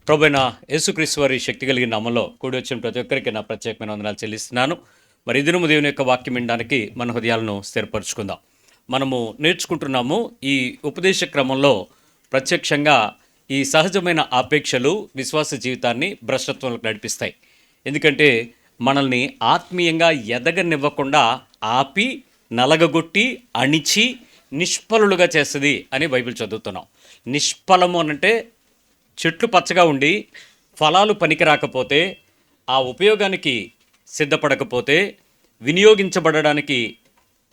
ప్రభువైన యేసుక్రీస్తు వారి శక్తి కలిగిన నామములో కూడి వచ్చిన ప్రతి ఒక్కరికి నా ప్రత్యేకమైన వందనాలు చెల్లిస్తున్నాను. మరి ఈ దినము దేవుని యొక్క వాక్యం వినడానికి మన హృదయాలను స్థిరపరచుకుందాం. మనము నేర్చుకుంటున్నాము ఈ ఉపదేశ క్రమంలో ప్రత్యక్షంగా ఈ సహజమైన ఆపేక్షలు విశ్వాస జీవితాన్ని భ్రష్టత్వంలోకి నడిపిస్తాయి. ఎందుకంటే మనల్ని ఆత్మీయంగా ఎదగనివ్వకుండా ఆపి నలగగొట్టి అణిచి నిష్ఫలులుగా చేస్తుంది అని బైబిల్ చదువుతున్నాం. నిష్ఫలము అనంటే చెట్లు పచ్చగా ఉండి ఫలాలు పనికి రాకపోతే, ఆ ఉపయోగానికి సిద్ధపడకపోతే, వినియోగించబడడానికి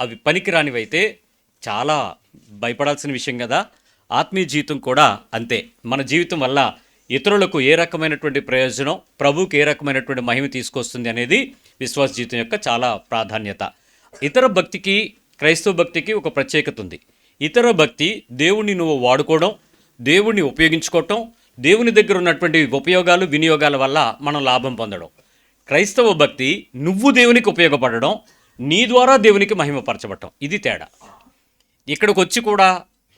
అవి పనికిరానివైతే చాలా భయపడాల్సిన విషయం కదా. ఆత్మీయ జీవితం కూడా అంతే. మన జీవితం వల్ల ఇతరులకు ఏ రకమైనటువంటి ప్రయోజనం, ప్రభువుకి ఏ రకమైనటువంటి మహిమ తీసుకొస్తుంది అనేది విశ్వాస జీవితం యొక్క చాలా ప్రాధాన్యత. ఇతర భక్తికి, క్రైస్తవ భక్తికి ఒక ప్రత్యేకత ఉంది. ఇతర భక్తి దేవుణ్ణి నువ్వు వాడుకోవడం, దేవుణ్ణి ఉపయోగించుకోవటం, దేవుని దగ్గర ఉన్నటువంటి ఉపయోగాలు వినియోగాల వల్ల మనం లాభం పొందడం. క్రైస్తవ భక్తి నువ్వు దేవునికి ఉపయోగపడడం, నీ ద్వారా దేవునికి మహిమపరచబడటం. ఇది తేడా. ఇక్కడికి వచ్చి కూడా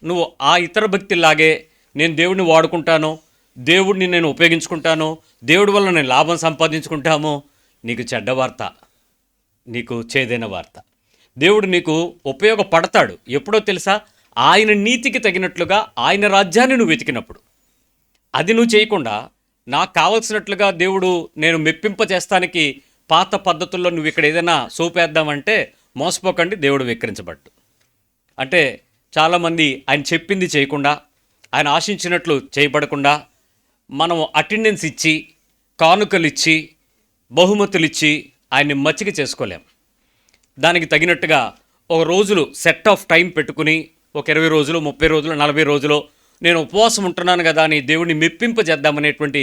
నువ్వు ఆ ఇతర భక్తిలాగే నేను దేవుడిని వాడుకుంటాను, దేవుడిని నేను ఉపయోగించుకుంటాను, దేవుడి వల్ల నేను లాభం సంపాదించుకుంటాము, నీకు చెడ్డ వార్త, నీకు చేదైన వార్త. దేవుడు నీకు ఉపయోగపడతాడు ఎప్పుడో తెలుసా? ఆయన నీతికి తగినట్లుగా ఆయన రాజ్యాన్ని నువ్వు వెతికినప్పుడు. అది నువ్వు చేయకుండా నాకు కావలసినట్లుగా దేవుడు నేను మెప్పింపజేస్తానికి పాత పద్ధతుల్లో నువ్వు ఇక్కడ ఏదైనా సోపేద్దామంటే మోసపోకండి, దేవుడు వెక్కిరించబడ్డు. అంటే చాలామంది ఆయన చెప్పింది చేయకుండా, ఆయన ఆశించినట్లు చేయబడకుండా, మనం అటెండెన్స్ ఇచ్చి, కానుకలు ఇచ్చి, బహుమతులు ఇచ్చి ఆయన్ని మచ్చిక చేసుకోలేం. దానికి తగినట్టుగా ఒక రోజులు సెట్ ఆఫ్ టైం పెట్టుకుని ఒక 20 రోజులు, 30 రోజులు, 40 రోజులు నేను ఉపవాసం ఉంటున్నాను కదా అని దేవుడిని మెప్పింపజేద్దామనేటువంటి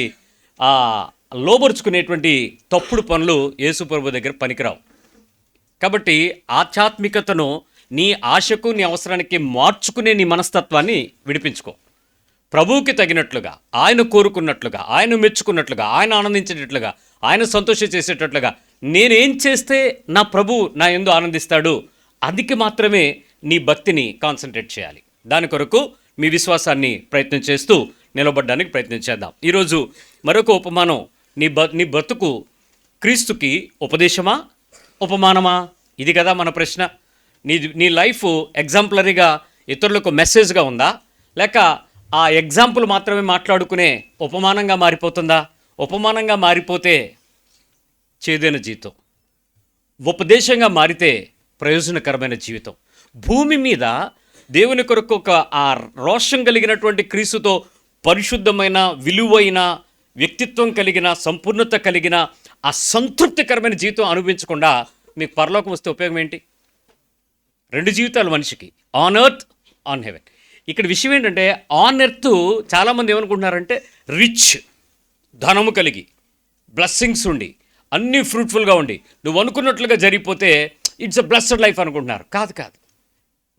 లోబరుచుకునేటువంటి తప్పుడు పనులు యేసు ప్రభు దగ్గర పనికిరావు. కాబట్టి ఆధ్యాత్మికతను నీ ఆశకు, నీ అవసరానికి మార్చుకునే నీ మనస్తత్వాన్ని విడిపించుకో. ప్రభువుకి తగినట్లుగా, ఆయన కోరుకున్నట్లుగా, ఆయన మెచ్చుకున్నట్లుగా, ఆయన ఆనందించేటట్లుగా, ఆయన సంతోష చేసేటట్లుగా నేనేం చేస్తే నా ప్రభు నా యందు ఆనందిస్తాడు, అదికి మాత్రమే నీ భక్తిని కాన్సన్ట్రేట్ చేయాలి. దాని కొరకు మీ విశ్వాసాన్ని ప్రయత్నం చేస్తూ నిలబడడానికి ప్రయత్నం చేద్దాం. ఈరోజు మరొక ఉపమానం. నీ బ్రతుకు క్రీస్తుకి ఉపదేశమా, ఉపమానమా? ఇది కదా మన ప్రశ్న. నీ లైఫ్ ఎగ్జాంపులరీగా ఇతరులకు మెసేజ్గా ఉందా, లేక ఆ ఎగ్జాంపుల్ మాత్రమే మాట్లాడుకునే ఉపమానంగా మారిపోతుందా? ఉపమానంగా మారిపోతే చేదైన జీవితం, ఉపదేశంగా మారితే ప్రయోజనకరమైన జీవితం. భూమి మీద దేవుని కొరకు ఒక ఆ రోషం కలిగినటువంటి క్రీస్తుతో పరిశుద్ధమైన, విలువైన వ్యక్తిత్వం కలిగిన, సంపూర్ణత కలిగిన ఆ సంతృప్తికరమైన జీవితం అనుభవించకుండా మీకు పరలోకం వస్తే ఉపయోగం ఏంటి? 2 జీవితాలు మనిషికి, ఆన్ ఎర్త్, ఆన్ హెవెన్. ఇక్కడ విషయం ఏంటంటే ఆన్ ఎర్త్ చాలామంది ఏమనుకుంటున్నారంటే రిచ్, ధనము కలిగి, బ్లెస్సింగ్స్ ఉండి, అన్నీ ఫ్రూట్ఫుల్గా ఉండి నువ్వు అనుకున్నట్లుగా జరిగిపోతే ఇట్స్ అ బ్లెస్డ్ లైఫ్ అనుకుంటున్నారు. కాదు.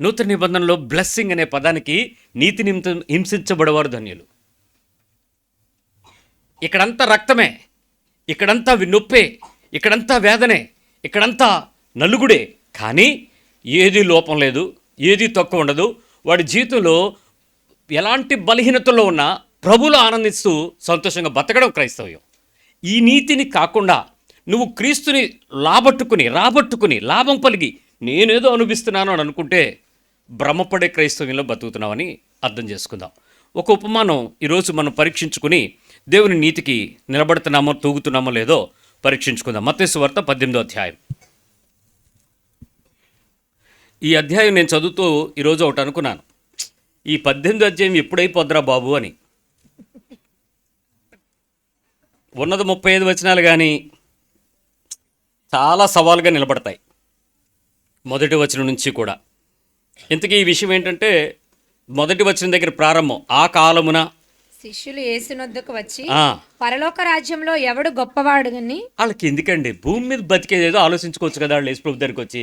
నూతన నిబంధనలో బ్లెస్సింగ్ అనే పదానికి నీతి నిమిత్తం హింసించబడేవారు ధన్యులు. ఇక్కడంతా రక్తమే, ఇక్కడంతా నొప్పే, ఇక్కడంతా వేదనే, ఇక్కడంతా నలుగుడే. కానీ ఏదీ లోపం లేదు, ఏదీ తక్కువ ఉండదు. వాడి జీవితంలో ఎలాంటి బలహీనతల్లో ఉన్నా ప్రభువులో ఆనందిస్తూ సంతోషంగా బతకడం క్రైస్తవ్యం. ఈ నీతిని కాకుండా నువ్వు క్రీస్తుని రాబట్టుకుని లాభం పలిగి నేనేదో అనుభవిస్తున్నాను అని అనుకుంటే భ్రమపడే క్రైస్తవ్యంలో బతుకుతున్నావని అర్థం చేసుకుందాం. ఒక ఉపమానం ఈరోజు మనం పరీక్షించుకుని దేవుని నీతికి నిలబడుతున్నామో, తూగుతున్నామో లేదో పరీక్షించుకుందాం. మత్తయి సువార్త 18వ అధ్యాయం. ఈ అధ్యాయం నేను చదువుతూ ఈరోజు ఒకటి అనుకున్నాను, ఈ 18వ అధ్యాయం ఎప్పుడైపోద్దురా బాబు అని. ఉన్నది 35 వచనాలు కానీ చాలా సవాలుగా నిలబడతాయి మొదటి వచనం నుంచి కూడా. ఇంతకీ ఈ విషయం ఏంటంటే మొదటి వచనం దగ్గర ప్రారంభం, ఆ కాలమున శిష్యులు యేసునొద్దకు వచ్చి పరలోక రాజ్యంలో ఎవడు గొప్పవాడుని. వాళ్ళకి ఎందుకండి భూమి మీద బతికేదేదో ఆలోచించుకోవచ్చు కదా. వాళ్ళు యేసు ప్రభు దగ్గరికి వచ్చి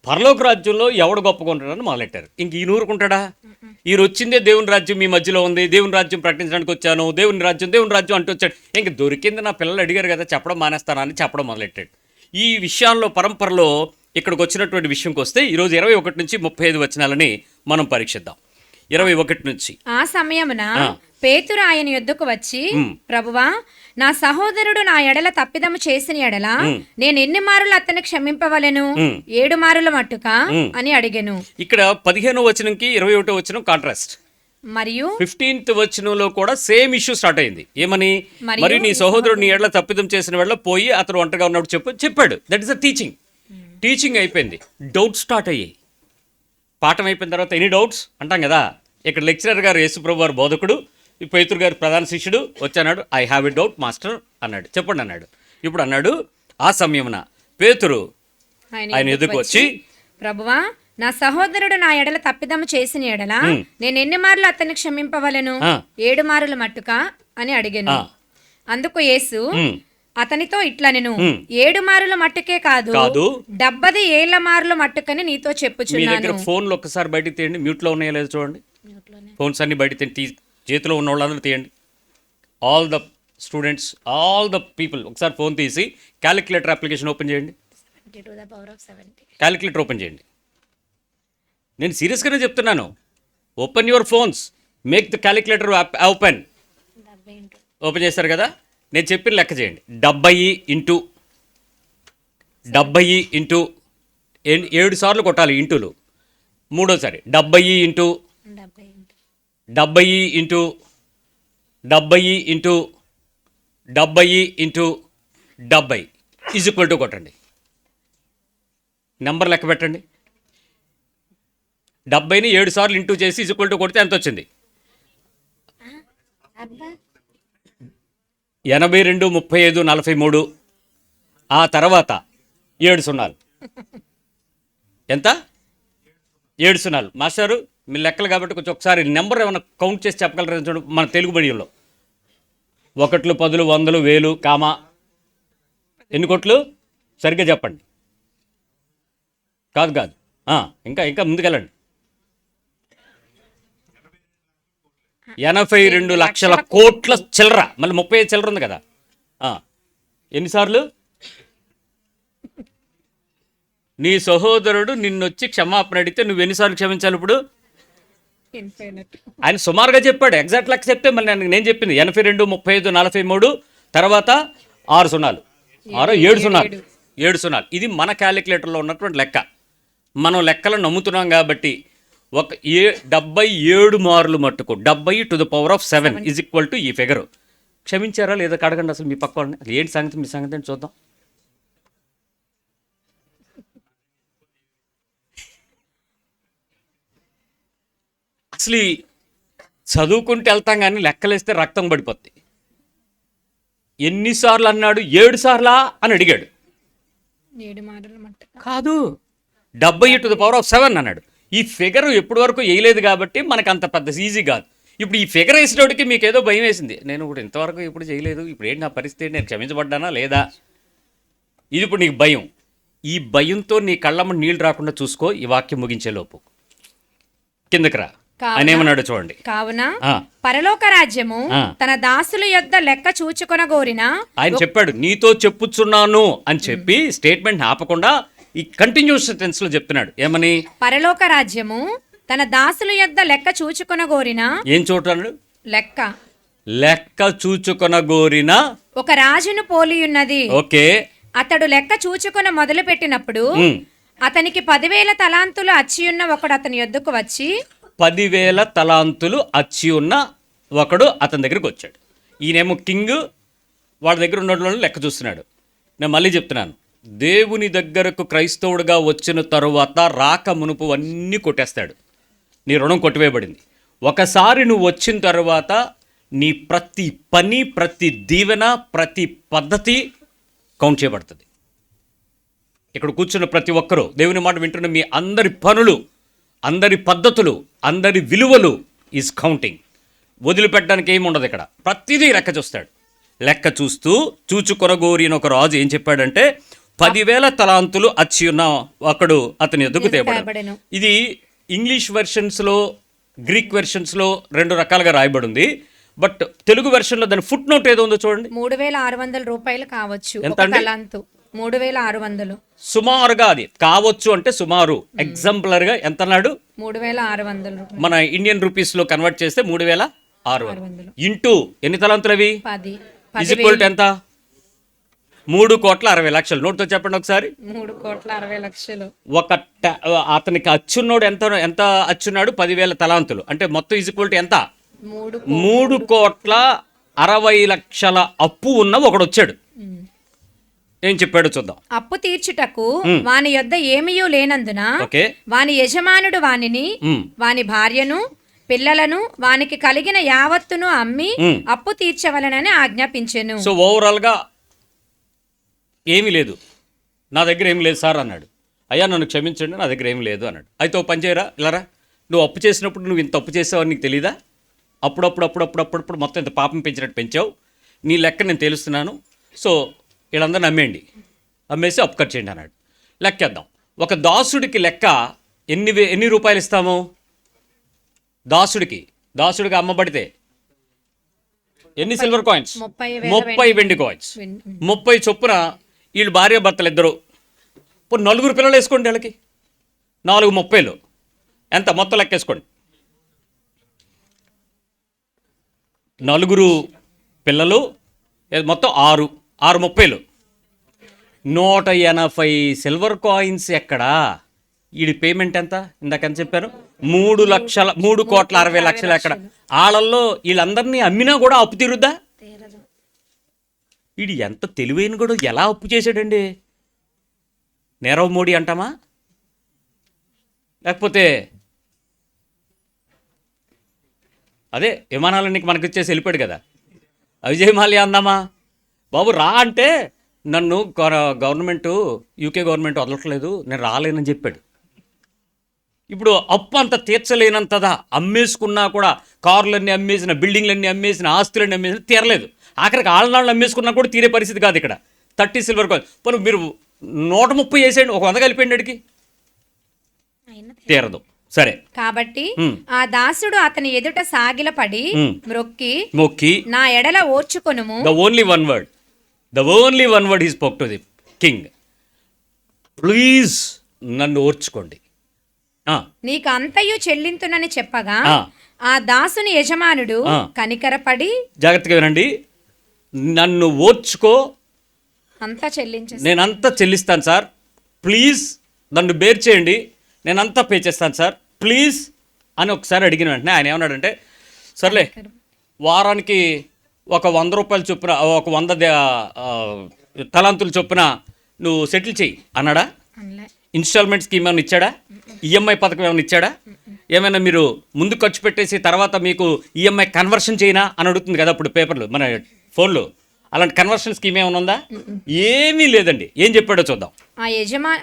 పరలోక రాజ్యంలో ఎవడు గొప్పగా ఉంటాడని మొదలెట్టారు. ఇంక ఈ నూరుకుంటాడా? ఈయన వచ్చిందే దేవుని రాజ్యం మీ మధ్యలో ఉంది, దేవుని రాజ్యం ప్రకటించడానికి వచ్చాను, దేవుని రాజ్యం అంటూ వచ్చాడు. ఇంక దొరికింది, నా పిల్లలు అడిగారు కదా చెప్పడం మానేస్తానా అని చెప్పడం మొదలెట్టాడు. ఈ విషయాల్లో పరంపరలో ఇక్కడికి వచ్చినటువంటి విషయంకి వస్తే ఈరోజు 21 నుంచి 35 వచనాలని మనం పరీక్షిద్దాం. 21 నుంచి. ఆ సమయమున పేతురు ఆయన యొద్దకు వచ్చి, ప్రభువా, నా సహోదరుడు నా ఎడల తప్పిదము చేసిన ఎడల నేను ఎన్ని మారులు అతన్ని క్షమింపవలెను? 7 మారుల మట్టుక అని అడిగెను. ఇక్కడ 15వ వచనంకి 21వ వచనం కాంట్రాస్ట్. మరియు 15th వచనంలో కూడా సేమ్ ఇష్యూ స్టార్ట్ అయింది. ఏమని? మరి నీ సహోదరుడు నీ ఎడల తప్పిదం చేసిన వేళ పోయి అతను ఒంటరిగా ఉన్నప్పుడు చెప్పాడు. దట్ ఇస్ ద టీచింగ్ అయిపోయింది. డౌట్స్ స్టార్ట్ అయ్యాయి. పాఠం అయిపోయిన తర్వాత ఎనీ డౌట్స్ అంటాం కదా. ఇక్కడ లెక్చరర్ గారు యేసుప్రభు వారు బోధకుడు, ఈ పేతురు గారు ప్రధాన శిష్యుడు వచ్చాడు. I have a doubt master అన్నాడు. చెప్పండి అన్నాడు. ఇప్పుడు అన్నాడు, ఆ సమయమున పేతురు ఆయన ఎదుకు వచ్చి, ప్రభువా, నా సహోదరుడు నా ఎడల తప్పిదము చేసిన ఎడల నేను ఎన్ని మార్లు అతన్ని క్షమింపవలెను? 7 మారుల మట్టుక అని అడిగాను. అందుకు యేసు అతనితో ఇట్లా, నేను 7 మారుల మట్టుకే కాదు 70 ఏళ్ల మారుల మట్టుకని నీతో చెప్పుచున్నాను. ఫోన్లు ఒక్కసారి బయటికి తీయండి. మ్యూట్ లో ఉన్నాయో లేదో చూడండి. ఫోన్స్ అన్ని బయట చేతిలో ఉన్న వాళ్ళందరూ తీయండి. All the students, all the people ఒకసారి ఫోన్ తీసి క్యాలిక్యులేటర్ అప్లికేషన్ ఓపెన్ చేయండి. క్యాలిక్యులేటర్ ఓపెన్ చేయండి. నేను సీరియస్గానే చెప్తున్నాను. Open your phones, make the calculator open చేస్తారు కదా. నేను చెప్పిన లెక్క చేయండి. 70 ఇంటూ 7 సార్లు కొట్టాలి ఇంటూలు. మూడోసారి 70 into 70 into 70 is equal to కొట్టండి. నెంబర్ లెక్క పెట్టండి. 70ని 7 సార్లు ఇంటూ చేసి ఈజ్ ఈక్వల్ టు కొడితే ఎంత వచ్చింది? 82, 35, 43. ఆ తర్వాత 7 సున్నాలు. ఎంత? 7 సున్నాలు. మాస్టారు మీ లెక్కలు కాబట్టి కొంచెం ఒకసారి నెంబర్ ఏమైనా కౌంట్ చేసి చెప్పగలరా చూడండి. మన తెలుగు మీడియంలో 1, 10, 100, 1000, కామా ఎన్ని కోట్లు సరిగ్గా చెప్పండి. కాదు ఇంకా ముందుకెళ్ళండి. 82 లక్షల కోట్ల చిల్లర. మళ్ళీ 35 చిల్లర ఉంది కదా. ఎన్నిసార్లు? నీ సహోదరుడు నిన్నొచ్చి క్షమాపణ అడిగితే నువ్వు ఎన్నిసార్లు క్షమించాలి? ఇప్పుడు ఆయన సుమారుగా చెప్పాడు. ఎగ్జాక్ట్ లెక్క చెప్తే మళ్ళీ నేను చెప్పింది 82, 35, 43 తర్వాత 6 సున్నాలు. 7 సున్నాలు. ఇది మన క్యాలిక్యులేటర్లో ఉన్నటువంటి లెక్క. మనం లెక్కలను నమ్ముతున్నాం కాబట్టి 77 మార్లు మట్టుకు 70⁻7 ఈజ్ ఈక్వల్ టు ఈ ఫిగర్. క్షమించారా లేదా అడగండి అసలు మీ పక్క వాళ్ళని. ఏంటి సంగతి, మీ సంగతి ఏంటి చూద్దాం. అసలు చదువుకుంటూ వెళ్తాం కానీ లెక్కలేస్తే రక్తం పడిపోద్ది. ఎన్నిసార్లు అన్నాడు? 7 సార్లా అని అడిగాడు. 7 మారుల మట్టుక కాదు, 70⁻7 అన్నాడు. ఈ ఫిగర్ ఎప్పటి వరకు వేయలేదు కాబట్టి మనకు అంత పెద్ద ఈజీ కాదు. ఇప్పుడు ఈ ఫిగర్ వేసేటోడికి మీకు ఏదో భయం వేసింది. నేను ఇప్పుడు ఇంతవరకు ఇప్పుడు చేయలేదు, ఇప్పుడు ఏంటి నా పరిస్థితి, నేను క్షమించబడ్డానా లేదా? ఇది ఇప్పుడు నీకు భయం. ఈ భయంతో నీ కళ్ళమ్మ నీళ్ళు రాకుండా చూసుకో. ఈ వాక్యం ముగించేలోపు కిందకి రా. ఆయన ఏమన్నాడు చూడండి. కావున పరలోక రాజ్యము తన దాసుల యొద్ద లెక్క చూచుకొనగోరిన, ఆయన చెప్పాడు నీతో చెప్పుచున్నాను అని చెప్పి స్టేట్మెంట్ ఆపకుండా ఈ కంటిన్యూస్ టెన్స్ లో చెప్తున్నాడు. ఏమని? పరలోక రాజ్యము తన దాసుల యొద్ద లెక్క చూచుకొనగోరిన. ఏం చూడన్నాడు? లెక్క చూచుకొనగోరిన ఒక రాజును పోలియున్నది. ఓకే. అతడు లెక్క చూచుకొన మొదలు పెట్టినప్పుడు అతనికి 10,000 తలాంతులు అచ్చి ఉన్న ఒకడు అతని యొద్దకు వచ్చి, 10,000 తలాంతులు అచ్చి ఉన్న ఒకడు అతని దగ్గరికి వచ్చాడు. ఈయనేమో కింగ్, వాళ్ళ దగ్గర ఉన్న వాళ్ళు లెక్క చూస్తున్నాడు. నేను మళ్ళీ చెప్తున్నాను, దేవుని దగ్గరకు క్రైస్తవుడిగా వచ్చిన తరువాత రాక మునుపు అన్నీ కొట్టేస్తాడు. నీ రుణం కొట్టివేయబడింది. ఒకసారి నువ్వు వచ్చిన తర్వాత నీ ప్రతి పని, ప్రతి దీవెన, ప్రతి పద్ధతి కౌంట్ చేయబడుతుంది. ఇక్కడ కూర్చున్న ప్రతి ఒక్కరూ దేవుని మాట వింటున్న మీ అందరి పనులు, అందరి పద్ధతులు, అందరి విలువలు ఈజ్ కౌంటింగ్. వదిలిపెట్టడానికి ఏమి ఉండదు. ఇక్కడ ప్రతిదీ లెక్క చూస్తాడు. లెక్క చూస్తూ చూచుకొనగోరిన ఒక రాజు ఏం చెప్పాడంటే 10,000 తలాంతులు అచ్చి ఉన్న ఒకడు అతని ఎదుగు తేబడను. ఇది ఇంగ్లీష్ వెర్షన్స్లో, గ్రీక్ వెర్షన్స్లో 2 రకాలుగా రాయబడింది. బట్ తెలుగు వెర్షన్లో దాని ఫుట్ నోట్ ఏదో ఉందో చూడండి. 3,600 రూపాయలు కావచ్చు. ఎంత అండి? 3,600 సుమారుగా. అది కావచ్చు అంటే సుమారు. ఎగ్జాంపులర్గా ఎంత అన్నాడు? 3,600. మన ఇండియన్ రూపీస్లో కన్వర్ట్ చేస్తే 3,600 600 ఇంటూ ఎన్ని తలాంతులు అవి 10 ఈజ్ ఈక్వల్ టు ఎంత? 3,60,00,000. నోట్తో చెప్పండి ఒకసారి. 3,60,00,000. అతనికి అచ్చున్నోడు ఎంత అచ్చున్నాడు? 10,000 తలాంతులు. అంటే మొత్తం ఈజ్ ఈక్వల్ టు ఎంత? 3,60,00,000 అప్పు ఉన్న ఒకడు వచ్చాడు. ఏం చెప్పాడు చూద్దాం. అప్పు తీర్చుటకు వాని యొద్ద ఏమీయూ లేనందున ఓకే, వాని యజమానుడు వానిని వాని భార్యను పిల్లలను వానికి కలిగిన యావత్తును అమ్మి అప్పు తీర్చవలనని ఆజ్ఞాపించెను. సో ఓవరాల్ గా ఏమీ లేదు, నా దగ్గర ఏమి లేదు సార్ అన్నాడు. అయ్యా నన్ను క్షమించండి, నా దగ్గర ఏమి లేదు అన్నాడు. అయితే ఓ పని చేయరా, ఇలారా, నువ్వు అప్పు చేసినప్పుడు నువ్వు ఇంత అప్పు చేసావని నీకు తెలీదా? అప్పుడప్పుడు మొత్తం ఇంత పాపం పెంచినట్టు పెంచావు, నీ లెక్క నేను తెలుస్తున్నాను. సో వీళ్ళందరిని అమ్మేసి అప్పు కట్ చేయండి అన్నాడు. లెక్కేద్దాం. ఒక దాసుడికి లెక్క ఎన్ని రూపాయలు ఇస్తాము? దాసుడికి అమ్మబడితే ఎన్ని సిల్వర్ కాయిన్స్? 30 వెండి కాయిన్స్. 30 చొప్పున వీళ్ళు భార్య భర్తలు ఇద్దరు, ఇప్పుడు 4 పిల్లలు వేసుకోండి, వీళ్ళకి 4 30 ఎంత మొత్తం లెక్కేసుకోండి. 4 పిల్లలు మొత్తం 6 30 180 సిల్వర్ కాయిన్స్ ఎక్కడా? వీడి పేమెంట్ ఎంత? ఇందాకని చెప్పాను 3,60,00,000 ఎక్కడ? వాళ్ళల్లో వీళ్ళందరినీ అమ్మినా కూడా అప్పు తీరుద్దా? వీడు ఎంత తెలివైన కూడా ఎలా అప్పు చేశాడండి? నీరవ్ మోడీ అంటామా, లేకపోతే అదే విమానాలన్నీ మనకి ఇచ్చేసి వెళ్ళిపోయాడు కదా, అవిజయ్ మాల్యా అందామా? బాబు రా అంటే నన్ను గవర్నమెంట్ యూకే గవర్నమెంట్ వదలట్లేదు, నేను రాలేనని చెప్పాడు. ఇప్పుడు అప్పు అంత తీర్చలేనంతదా, అమ్మేసుకున్నా కూడా కార్లన్నీ అమ్మేసిన, బిల్డింగ్లన్నీ అమ్మేసిన, ఆస్తులన్నీ అమ్మేసిన తీరలేదు. ఆఖరికి ఆళ్ళనాళ్ళు అమ్మేసుకున్నా కూడా తీరే పరిస్థితి కాదు ఇక్కడ. 30 సిల్వర్ కాయిన్ పోనీ మీరు 130 వేసేయండి, ఒక 100 కలిపేయండి, అడిగి తీరదు. సరే, కాబట్టి ఆ దాసుడు అతని ఎదుట సాగిలపడి మొక్కి నా ఎడల ఓర్చుకొనుము. The only one word he spoke to the king, please నన్ను ఓర్చుకోండి, నీకు అంతయు చెల్లింతునని చెప్పగా ఆ దాసుని యజమానుడు కనికరపడి, జాగ్రత్తగా వినండి, నన్ను ఓర్చుకో, అంతా చెల్లించే, నేనంతా చెల్లిస్తాను సార్, ప్లీజ్ నన్ను బేర్ చేయండి, నేనంతా పే చేస్తాను సార్, ప్లీజ్ అని ఒకసారి అడిగిన వెంటనే ఆయన ఏమన్నాడంటే, సర్లే వారానికి ఒక 100 రూపాయలు చొప్పున, ఒక 100 తలాంతులు చొప్పున నువ్వు సెటిల్ చెయ్యి అన్నాడా? ఇన్స్టాల్మెంట్ స్కీమ్ ఏమైనా ఇచ్చాడా? ఈఎంఐ పథకం ఏమైనా ఇచ్చాడా? ఏమైనా మీరు ముందు ఖర్చు పెట్టేసి తర్వాత మీకు ఈఎంఐ కన్వర్షన్ చేయనా అని అడుగుతుంది కదా ఇప్పుడు పేపర్లు, మన ఫోన్లో. అలాంటి కన్వర్షన్ స్కీమ్ ఏమైనా ఉందా? ఏమీ లేదండి. ఏం చెప్పాడో చూద్దాం.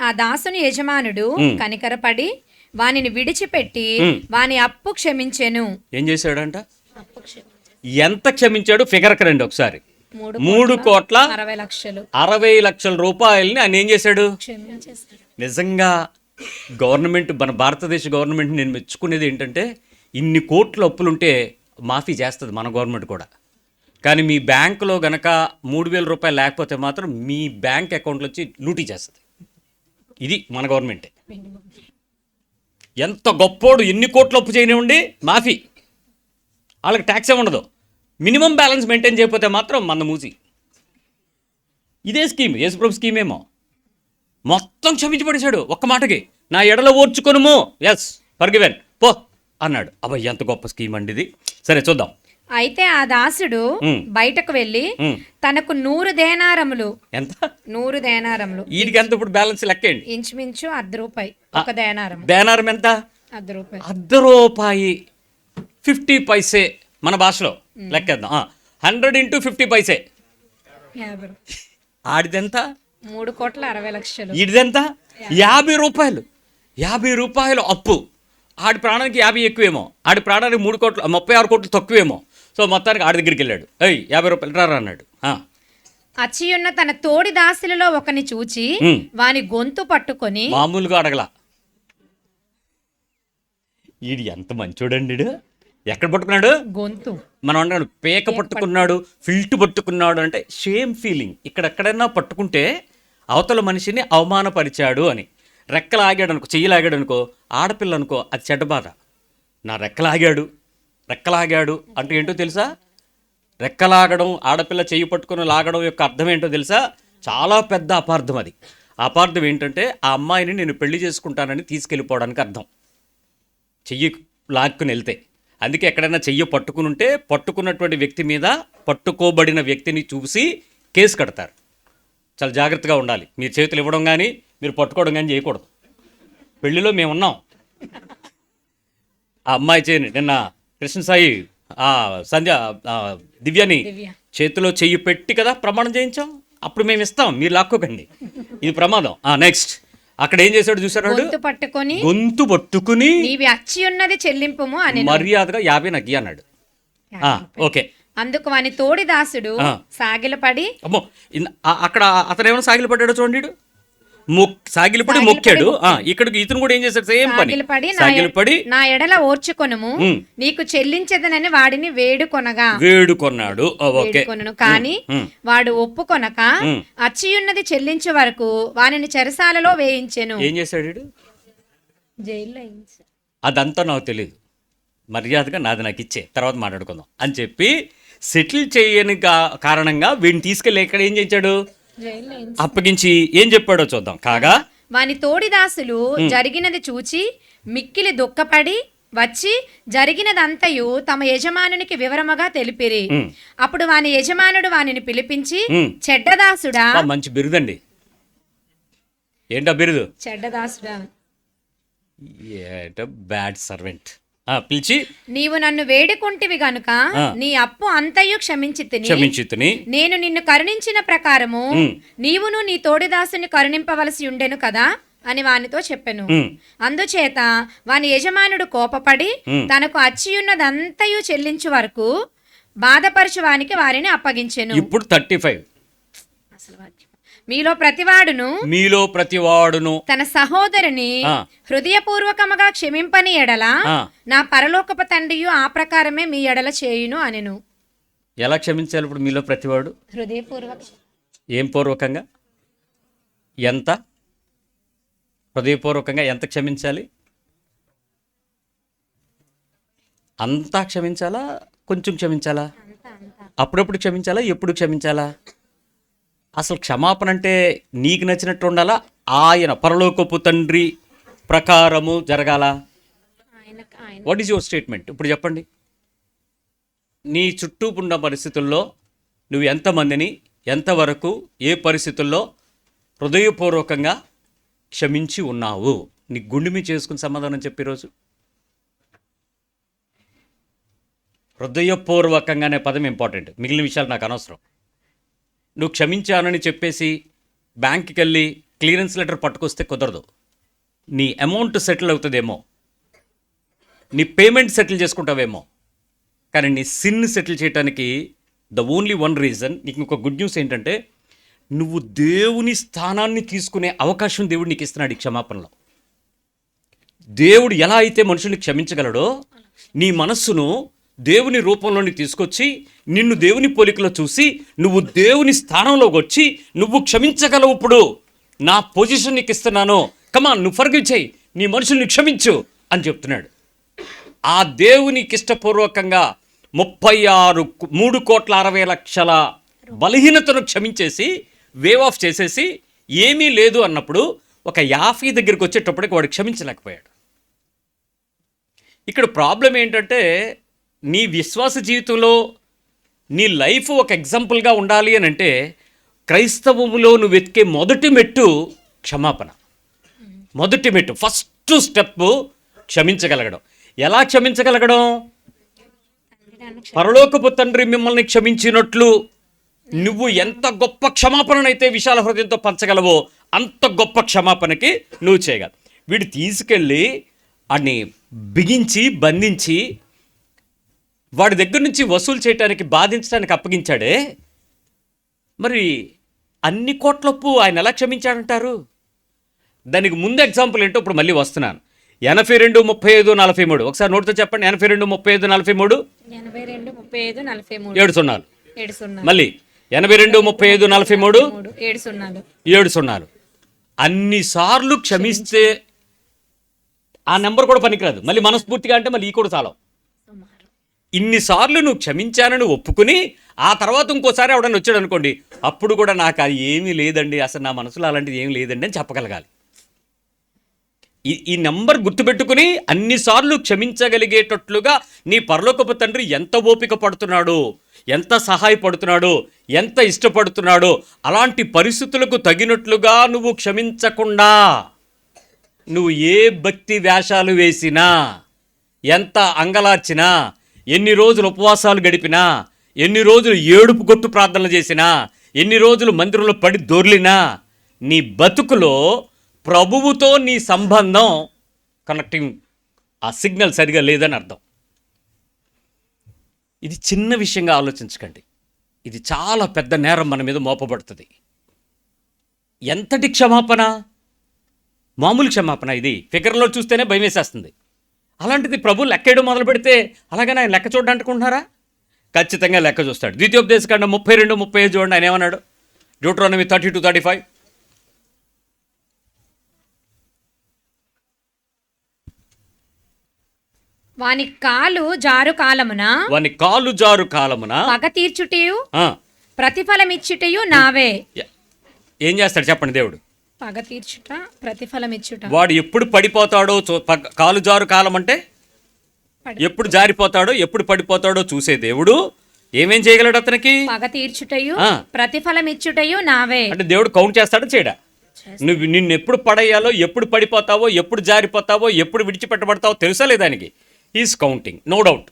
ఆ దాసుని యజమానుడు కనికరపడి వానిని విడిచిపెట్టి వాని అప్పు క్షమించెను. ఏం చేశాడంట? ఎంత క్షమించాడు? ఫిగర్కి రండి ఒకసారి. 3,60,00,000 రూపాయలని ఆయన ఏం చేశాడు? నిజంగా గవర్నమెంట్, మన భారతదేశ గవర్నమెంట్ నేను మెచ్చుకునేది ఏంటంటే, ఇన్ని కోట్ల అప్పులుంటే మాఫీ చేస్తుంది మన గవర్నమెంట్ కూడా. కానీ మీ బ్యాంకులో గనక 3,000 రూపాయలు లేకపోతే మాత్రం మీ బ్యాంక్ అకౌంట్లో వచ్చి లూటీ చేస్తుంది. ఇది మన గవర్నమెంటే. ఎంత గొప్పోడు, ఎన్ని కోట్ల అప్పు చేయనివ్వండి మాఫీ, వాళ్ళకి ట్యాక్స్ ఏమి ఉండదు. మినిమం బ్యాలెన్స్ మెయింటైన్ చేయకపోతే మాత్రం మన మూసి. ఇదే స్కీమ్, యేసుప్రభు స్కీమ్ ఏమో మొత్తం క్షమించబడేశాడు ఒక్క మాటకి. నా ఎడల ఓర్చుకొనుము, ఎస్ ఫర్గివెన్, పో అన్నాడు. అబ్బాయి ఎంత గొప్ప స్కీమ్ అండి ఇది. సరే చూద్దాం. అయితే ఆ దాసుడు బయటకు వెళ్ళి తనకు 100 దేనారములు, ఎంత 100 దేనారములు, వీడికి ఎంత ఇప్పుడు బ్యాలెన్స్ లెక్కండి, ఇంచుమించు ₹1 ఒక దేనారం. దేనారం ఎంత? ₹1 50 పైసే మన భాషలో లెక్కేద్దాం. 100 × 50 పైసే. ఆడిదెంత? 3,60,00,000. ఇదిదెంత? ₹50 అప్పు. ఆడి ప్రాణానికి 50 ఎక్కువేమో, ఆడి ప్రాణానికి 36 కోట్లు తక్కువేమో. సో మొత్తానికి ఆడి దగ్గరికి వెళ్ళాడు. ₹50 రా అన్నాడు. అచ్చియున్న తన తోడి దాసులలో ఒకని చూచి వాని గొంతు పట్టుకొని, మామూలుగా అడగలా, ఈడు ఎంత మంచోడండి, ఎక్కడ పట్టుకున్నాడు? గొంతు. మనం అంటాడు పేక పట్టుకున్నాడు, ఫిల్ట్ పట్టుకున్నాడు అంటే షేమ్ ఫీలింగ్. ఎక్కడైనా పట్టుకుంటే అవతల మనిషిని అవమానపరిచాడు అని. రెక్కలు ఆగాడు అనుకో, చెయ్యి లాగాడు అనుకో, ఆడపిల్ల అనుకో, అది చెడ్డ బాధ. నా రెక్కలు ఆగాడు, రెక్కలాగాడు అంటే ఏంటో తెలుసా? రెక్కలాగడం, ఆడపిల్ల చెయ్యి పట్టుకుని లాగడం యొక్క అర్థం ఏంటో తెలుసా? చాలా పెద్ద అపార్థం అది. ఆ అపార్థం ఏంటంటే ఆ అమ్మాయిని నేను పెళ్లి చేసుకుంటానని తీసుకెళ్ళిపోవడానికి అర్థం, చెయ్యి లాక్కుని వెళ్తే. అందుకే ఎక్కడైనా చెయ్యి పట్టుకుని ఉంటే పట్టుకున్నటువంటి వ్యక్తి మీద పట్టుకోబడిన వ్యక్తిని చూసి కేసు కడతారు. చాలా జాగ్రత్తగా ఉండాలి. మీరు చేతులు ఇవ్వడం కానీ మీరు పట్టుకోవడం కానీ చేయకూడదు. పెళ్లిలో మేము ఉన్నాం. ఆ అమ్మాయి చేయని నిన్న కృష్ణసాయి సంధ్య దివ్యని చేతిలో చెయ్యి పెట్టి కదా ప్రమాణం చేయించాం. అప్పుడు మేము ఇస్తాం, మీరు లాక్కోకండి, ఇది ప్రమాదం. నెక్స్ట్ అక్కడ ఏం చేశాడు చూసారు? గొంతు పట్టుకుని నీవి అచ్చి ఉన్నది చెల్లింపుము అని మర్యాదగా 50 నగ్గి అన్నాడు. ఓకే. అందుకు వాని తోడి దాసుడు సాగిలపడి, అమ్మో అక్కడ అతను ఏమైనా సాగిలపడ్డాడో చూడండి. సాగిలపడి మొక్కాడు. ఇక్కడికి ఇతను కూడా ఏం చేశాడు? సేమ్ పని. సాగిలపడి నా ఎడల ఓర్చుకొనుము, నీకు చెల్లించదనని వాడిని వేడుకొన్నాడు. కానీ వాడు ఒప్పుకొనక అచ్చియున్నది చెల్లించే వరకు వానిని చెరసాలలో వేయించెను. ఏం చేశాడు? జైల్లో. అదంతా నాకు తెలియదు, మర్యాదగా నాది నాకు ఇచ్చే, తర్వాత మాట్లాడుకుందాం అని చెప్పి సెటిల్ చేయని కారణంగా వీడిని తీసుకెళ్ళి ఎక్కడ ఏం చేయించాడు? అప్పగించి ఏం చెప్పాడో చూద్దాం. కాగా వాని తోడిదాసులు జరిగినది చూచి మిక్కిలి దుఃఖపడి వచ్చి జరిగినదంతయు తమ యజమానునికి వివరముగా తెలిపిరి. అప్పుడు వాని యజమానుడు వానిని పిలిపించి, చెడ్డదాసుడా. మంచి బిరుదండి. ఏంటో బిరుదు? చెడ్డదాసుడా, బ్యాడ్ సర్వెంట్. పిలిచి, నీవు నన్ను వేడుకుంటివి గనుక నీ అప్పు అంతయు క్షమించితిని. నేను నిన్ను కరుణించిన ప్రకారము నీవును నీ తోడిదాసుని కరుణింపవలసి ఉండెను కదా అని వానితో చెప్పెను. అందుచేత వాని యజమానుడు కోపపడి తనకు అచ్చియున్నదంతయు చెల్లించు వరకు బాధపరచు వారిని అప్పగించెను. ఇప్పుడు 35. మీలో ప్రతివాడును తన సహోదరుని హృదయపూర్వకముగా క్షమింపని ఎడల నా పరలోకపు తండ్రియు ఆ ప్రకారమే మీ ఎడల చేయును అనెను. ఎలా క్షమించాలి ఇప్పుడు మీలో ప్రతివాడు? హృదయపూర్వక. ఏం పూర్వకంగా? ఎంత హృదయపూర్వకంగా ఎంత క్షమించాలి? అంతా క్షమించాలా? కొంచెం క్షమించాలా? అప్పుడప్పుడు క్షమించాలా? ఎప్పుడు క్షమించాలా? అసలు క్షమాపణ అంటే నీకు నచ్చినట్టు ఉండాలా? ఆయన పరలోకపు తండ్రి ప్రకారము జరగాల? What is your statement? ఇప్పుడు చెప్పండి. నీ చుట్టూ ఉన్న పరిస్థితుల్లో నువ్వు ఎంతమందిని, ఎంతవరకు, ఏ పరిస్థితుల్లో హృదయపూర్వకంగా క్షమించి ఉన్నావు? నీ గుండెమి చేసుకుని సమాధానం చెప్పి ఈరోజు. హృదయపూర్వకంగా అనే పదం ఇంపార్టెంట్, మిగిలిన విషయాలు నాకు అనవసరం. నువ్వు క్షమించానని చెప్పేసి బ్యాంక్కి వెళ్ళి క్లియరెన్స్ లెటర్ పట్టుకొస్తే కుదరదు. నీ అమౌంట్ సెటిల్ అవుతుందేమో, నీ పేమెంట్ సెటిల్ చేసుకుంటావేమో, కానీ నీ సిన్ సెటిల్ చేయడానికి ద ఓన్లీ వన్ రీజన్. నీకు ఇంకొక గుడ్ న్యూస్ ఏంటంటే, నువ్వు దేవుని స్థానాన్ని తీసుకునే అవకాశం దేవుడు నీకు ఇస్తున్నాడు ఈ క్షమాపణలో. దేవుడు ఎలా అయితే మనుషుల్ని క్షమించగలడో, నీ మనస్సును దేవుని రూపంలోని తీసుకొచ్చి నిన్ను దేవుని పోలికలో చూసి నువ్వు దేవుని స్థానంలోకి వచ్చి నువ్వు క్షమించగలవు. ఇప్పుడు నా పొజిషన్ నీకు ఇస్తున్నాను, కమాన్ నువ్వు ఫర్గివ్ చేయి, నీ మనుషుల్ని క్షమించు అని చెప్తున్నాడు. ఆ దేవునికి ఇష్టపూర్వకంగా 3,60,00,000 బలహీనతను క్షమించేసి వేవ్ ఆఫ్ చేసేసి ఏమీ లేదు అన్నప్పుడు ఒక 50 దగ్గరికి వచ్చేటప్పటికి వాడు క్షమించలేకపోయాడు. ఇక్కడ ప్రాబ్లం ఏంటంటే, నీ విశ్వాస జీవితంలో నీ లైఫ్ ఒక ఎగ్జాంపుల్గా ఉండాలి అని అంటే క్రైస్తవములో నువ్వు వెతికే మొదటి మెట్టు క్షమాపణ. మొదటి మెట్టు, ఫస్ట్ స్టెప్ క్షమించగలగడం. ఎలా క్షమించగలగడం? పరలోకపు తండ్రి మిమ్మల్ని క్షమించినట్లు నువ్వు ఎంత గొప్ప క్షమాపణనైతే విశాల హృదయంతో పంచగలవో అంత గొప్ప క్షమాపణకి నువ్వు చేయగలవు. వీడు తీసుకెళ్ళి వాడిని బిగించి బంధించి వాడి దగ్గర నుంచి వసూలు చేయడానికి, బాధించడానికి అప్పగించాడే. మరి అన్ని కోట్లప్పు ఆయన ఎలా క్షమించాడంటారు? దానికి ముందు ఎగ్జాంపుల్ ఏంటో ఇప్పుడు మళ్ళీ వస్తున్నాను. 82, 35, 43 ఒకసారి నోటితో చెప్పండి. 82, 35, 43. 7 సున్నాలు. మళ్ళీ 82, 35, 43. 7 సున్నాలు. అన్నిసార్లు క్షమిస్తే ఆ నెంబర్ కూడా పనికిరాదు. మళ్ళీ మనస్ఫూర్తిగా అంటే మళ్ళీ ఈ కూడా చాలా. ఇన్నిసార్లు నువ్వు క్షమించానని ఒప్పుకుని ఆ తర్వాత ఇంకోసారి ఎవడన్నా వచ్చాడు అనుకోండి, అప్పుడు కూడా నాకు అది ఏమీ లేదండి, అసలు నా మనసులో అలాంటిది ఏమీ లేదండి అని చెప్పగలగాలి. ఈ నెంబర్ గుర్తుపెట్టుకుని అన్నిసార్లు క్షమించగలిగేటట్లుగా నీ పరలోకపు తండ్రి ఎంత ఓపిక పడుతున్నాడో, ఎంత సహాయపడుతున్నాడో, ఎంత ఇష్టపడుతున్నాడో, అలాంటి పరిస్థితులకు తగినట్లుగా నువ్వు క్షమించకుండా నువ్వు ఏ భక్తి వేషాలు వేసినా, ఎంత అంగలార్చినా, ఎన్ని రోజులు ఉపవాసాలు గడిపినా, ఎన్ని రోజులు ఏడుపు గొట్టు ప్రార్థనలు చేసినా, ఎన్ని రోజులు మందిరంలో పడి దొర్లినా, నీ బతుకులో ప్రభువుతో నీ సంబంధం కనెక్టింగ్ ఆ సిగ్నల్ సరిగా లేదని అర్థం. ఇది చిన్న విషయంగా ఆలోచించకండి, ఇది చాలా పెద్ద నేరం మన మీద మోపబడుతుంది. ఎంతటి క్షమాపణ? మామూలు క్షమాపణ ఇది ఫిగర్లో చూస్తేనే భయం వేసేస్తుంది. అలాంటిది ప్రభు లెక్కేయడం మొదలు పెడితే అలాగని ఆయన లెక్క చూడడం అనుకుంటున్నారా? ఖచ్చితంగా లెక్క చూస్తాడు. ద్వితీయోపదేశకాండం 32-35 చూడండి, ఆయన ఏమన్నాడు? డ్యూటరోనమీ 30-35. వాని కాలు జారు కాలమున పగ తీర్చుటయు ప్రతిఫలమిచ్చుటయు నావే. ఏం చేస్తాడు చెప్పండి దేవుడు? పగ తీర్చుట, ప్రతిఫలమిచ్చుట. వాడు ఎప్పుడు పడిపోతాడో, కాలు జారు కాలం అంటే ఎప్పుడు జారిపోతాడో, ఎప్పుడు పడిపోతాడో చూసే దేవుడు ఏమేం చేయగలడు? అతనికి పగ తీర్చుటయు ప్రతిఫలమిచ్చుటయు నావే. అంటే దేవుడు కౌంట్ చేస్తాడో చేయడా? నువ్వు నిన్ను ఎప్పుడు పడేయాలో, ఎప్పుడు పడిపోతావో, ఎప్పుడు జారిపోతావో, ఎప్పుడు విడిచిపెట్టబడతావో తెలుసా లేదానికి? Is counting, no doubt.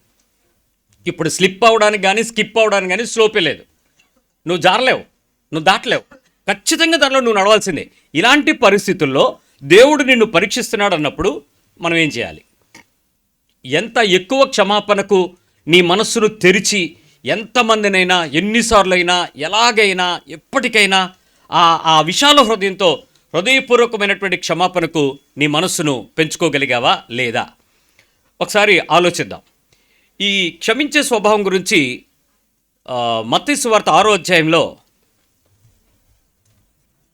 ఇప్పుడు స్లిప్ అవడానికి కానీ స్కిప్ అవడానికి కానీ స్లోపే లేదు. నువ్వు జారలేవు, నువ్వు దాటలేవు, ఖచ్చితంగా దానిలో నువ్వు నడవాల్సిందే. ఇలాంటి పరిస్థితుల్లో దేవుడు నిన్ను పరీక్షిస్తున్నాడు అన్నప్పుడు మనం ఏం చేయాలి? ఎంత ఎక్కువ క్షమాపణకు నీ మనస్సును తెరిచి ఎంతమందినైనా, ఎన్నిసార్లైనా, ఎలాగైనా, ఎప్పటికైనా ఆ విశాల హృదయంతో హృదయపూర్వకమైనటువంటి క్షమాపణకు నీ మనస్సును పెంచుకోగలిగావా లేదా? ఒకసారి ఆలోచిద్దాం. ఈ క్షమించే స్వభావం గురించి మత్తయి సువార్త 6వ అధ్యాయంలో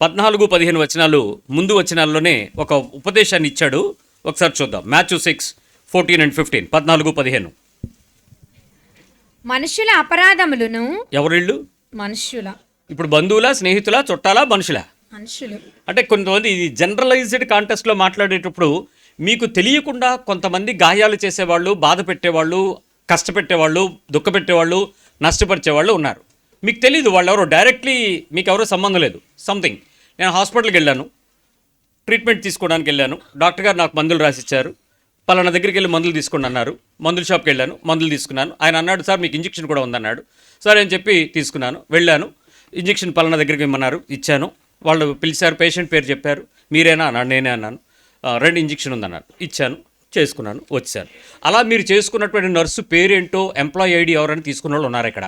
14-15 వచనాలు, ముందు వచనాల్లోనే ఒక ఉపదేశాన్ని ఇచ్చాడు. ఒకసారి చూద్దాం. Matthew 6:14 and 15, 14-15. మనుషుల అపరాధములను. ఎవరిళ్ళు? మనుషుల. ఇప్పుడు బంధువులా, స్నేహితులా, చుట్టాలా, మనుషులా? మనుషులు. అంటే కొంతమంది ఇది జనరలైజ్డ్ కాంటెస్ట్లో మాట్లాడేటప్పుడు మీకు తెలియకుండా కొంతమంది గాయాలు చేసేవాళ్ళు, బాధ పెట్టేవాళ్ళు, కష్టపెట్టేవాళ్ళు, దుఃఖపెట్టేవాళ్ళు, నష్టపరిచేవాళ్ళు ఉన్నారు. మీకు తెలీదు వాళ్ళు ఎవరో, డైరెక్ట్లీ మీకు ఎవరో సంబంధం లేదు. సంథింగ్, నేను హాస్పిటల్కి వెళ్ళాను, ట్రీట్మెంట్ తీసుకోవడానికి వెళ్ళాను, డాక్టర్ గారు నాకు మందులు రాసిచ్చారు, పలానా దగ్గరికి వెళ్ళి మందులు తీసుకోండి అన్నారు. మందుల షాప్కి వెళ్ళాను, మందులు తీసుకున్నాను. ఆయన అన్నాడు, సార్ మీకు ఇంజెక్షన్ కూడా ఉందన్నాడు. సరే అని చెప్పి తీసుకున్నాను, వెళ్ళాను. ఇంజెక్షన్ పలానా దగ్గరికి ఇమ్మన్నారు, ఇచ్చాను. వాళ్ళు పిలిచారు, పేషెంట్ పేరు చెప్పారు. మీరేనా అన్నాడు, నేనే అన్నాను. 2 ఇంజెక్షన్ ఉందన్నారు, ఇచ్చాను, చేసుకున్నాను, వచ్చాను. అలా మీరు చేసుకున్నటువంటి నర్సు పేరేంటో, ఎంప్లాయీ ఐడి ఎవరైనా తీసుకున్న వాళ్ళు ఉన్నారు ఇక్కడ?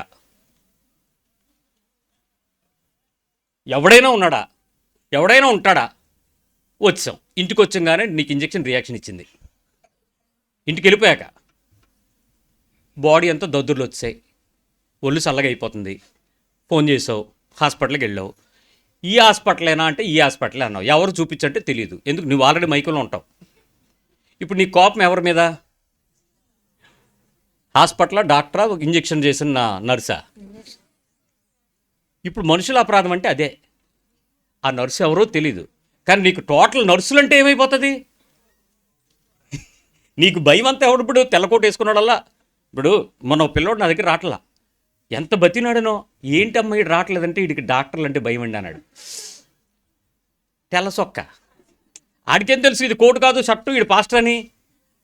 ఎవడైనా ఉన్నాడా? ఎవడైనా ఉంటాడా? వచ్చాం, ఇంటికి వచ్చంగానే నీకు ఇంజెక్షన్ రియాక్షన్ ఇచ్చింది. ఇంటికి వెళ్ళిపోయాక బాడీ అంతా దద్దుర్లు వచ్చాయి, ఒళ్ళు చల్లగా అయిపోతుంది. ఫోన్ చేసావు, హాస్పిటల్కి వెళ్ళావు. ఈ హాస్పిటలేనా అంటే ఈ హాస్పిటలే అన్నావు. ఎవరు చూపించంటే తెలియదు, ఎందుకు? నువ్వు ఆల్రెడీ మైకులో ఉంటావు. ఇప్పుడు నీ కోపం ఎవరి మీద? హాస్పిటల్ డాక్టరా, ఇంజెక్షన్ చేసిన నర్సా? ఇప్పుడు మనుషుల అపరాధం అంటే అదే. ఆ నర్సు ఎవరో తెలీదు, కానీ నీకు టోటల్ నర్సులు అంటే ఏమైపోతుంది? నీకు భయం అంతా ఎవడు? ఇప్పుడు తెల్లకోట వేసుకున్నాడల్లా. ఇప్పుడు మన పిల్లోడు నా దగ్గర రావట్లా, ఎంత బతినాడనో, ఏంటమ్మా ఇటు రావట్లేదంటే వీడికి డాక్టర్లు అంటే భయం అండి అన్నాడు. తెల్ల సొక్క, ఆడికేం తెలుసు ఇది కోటు కాదు షర్టు, వీడు పాస్టర్ అని.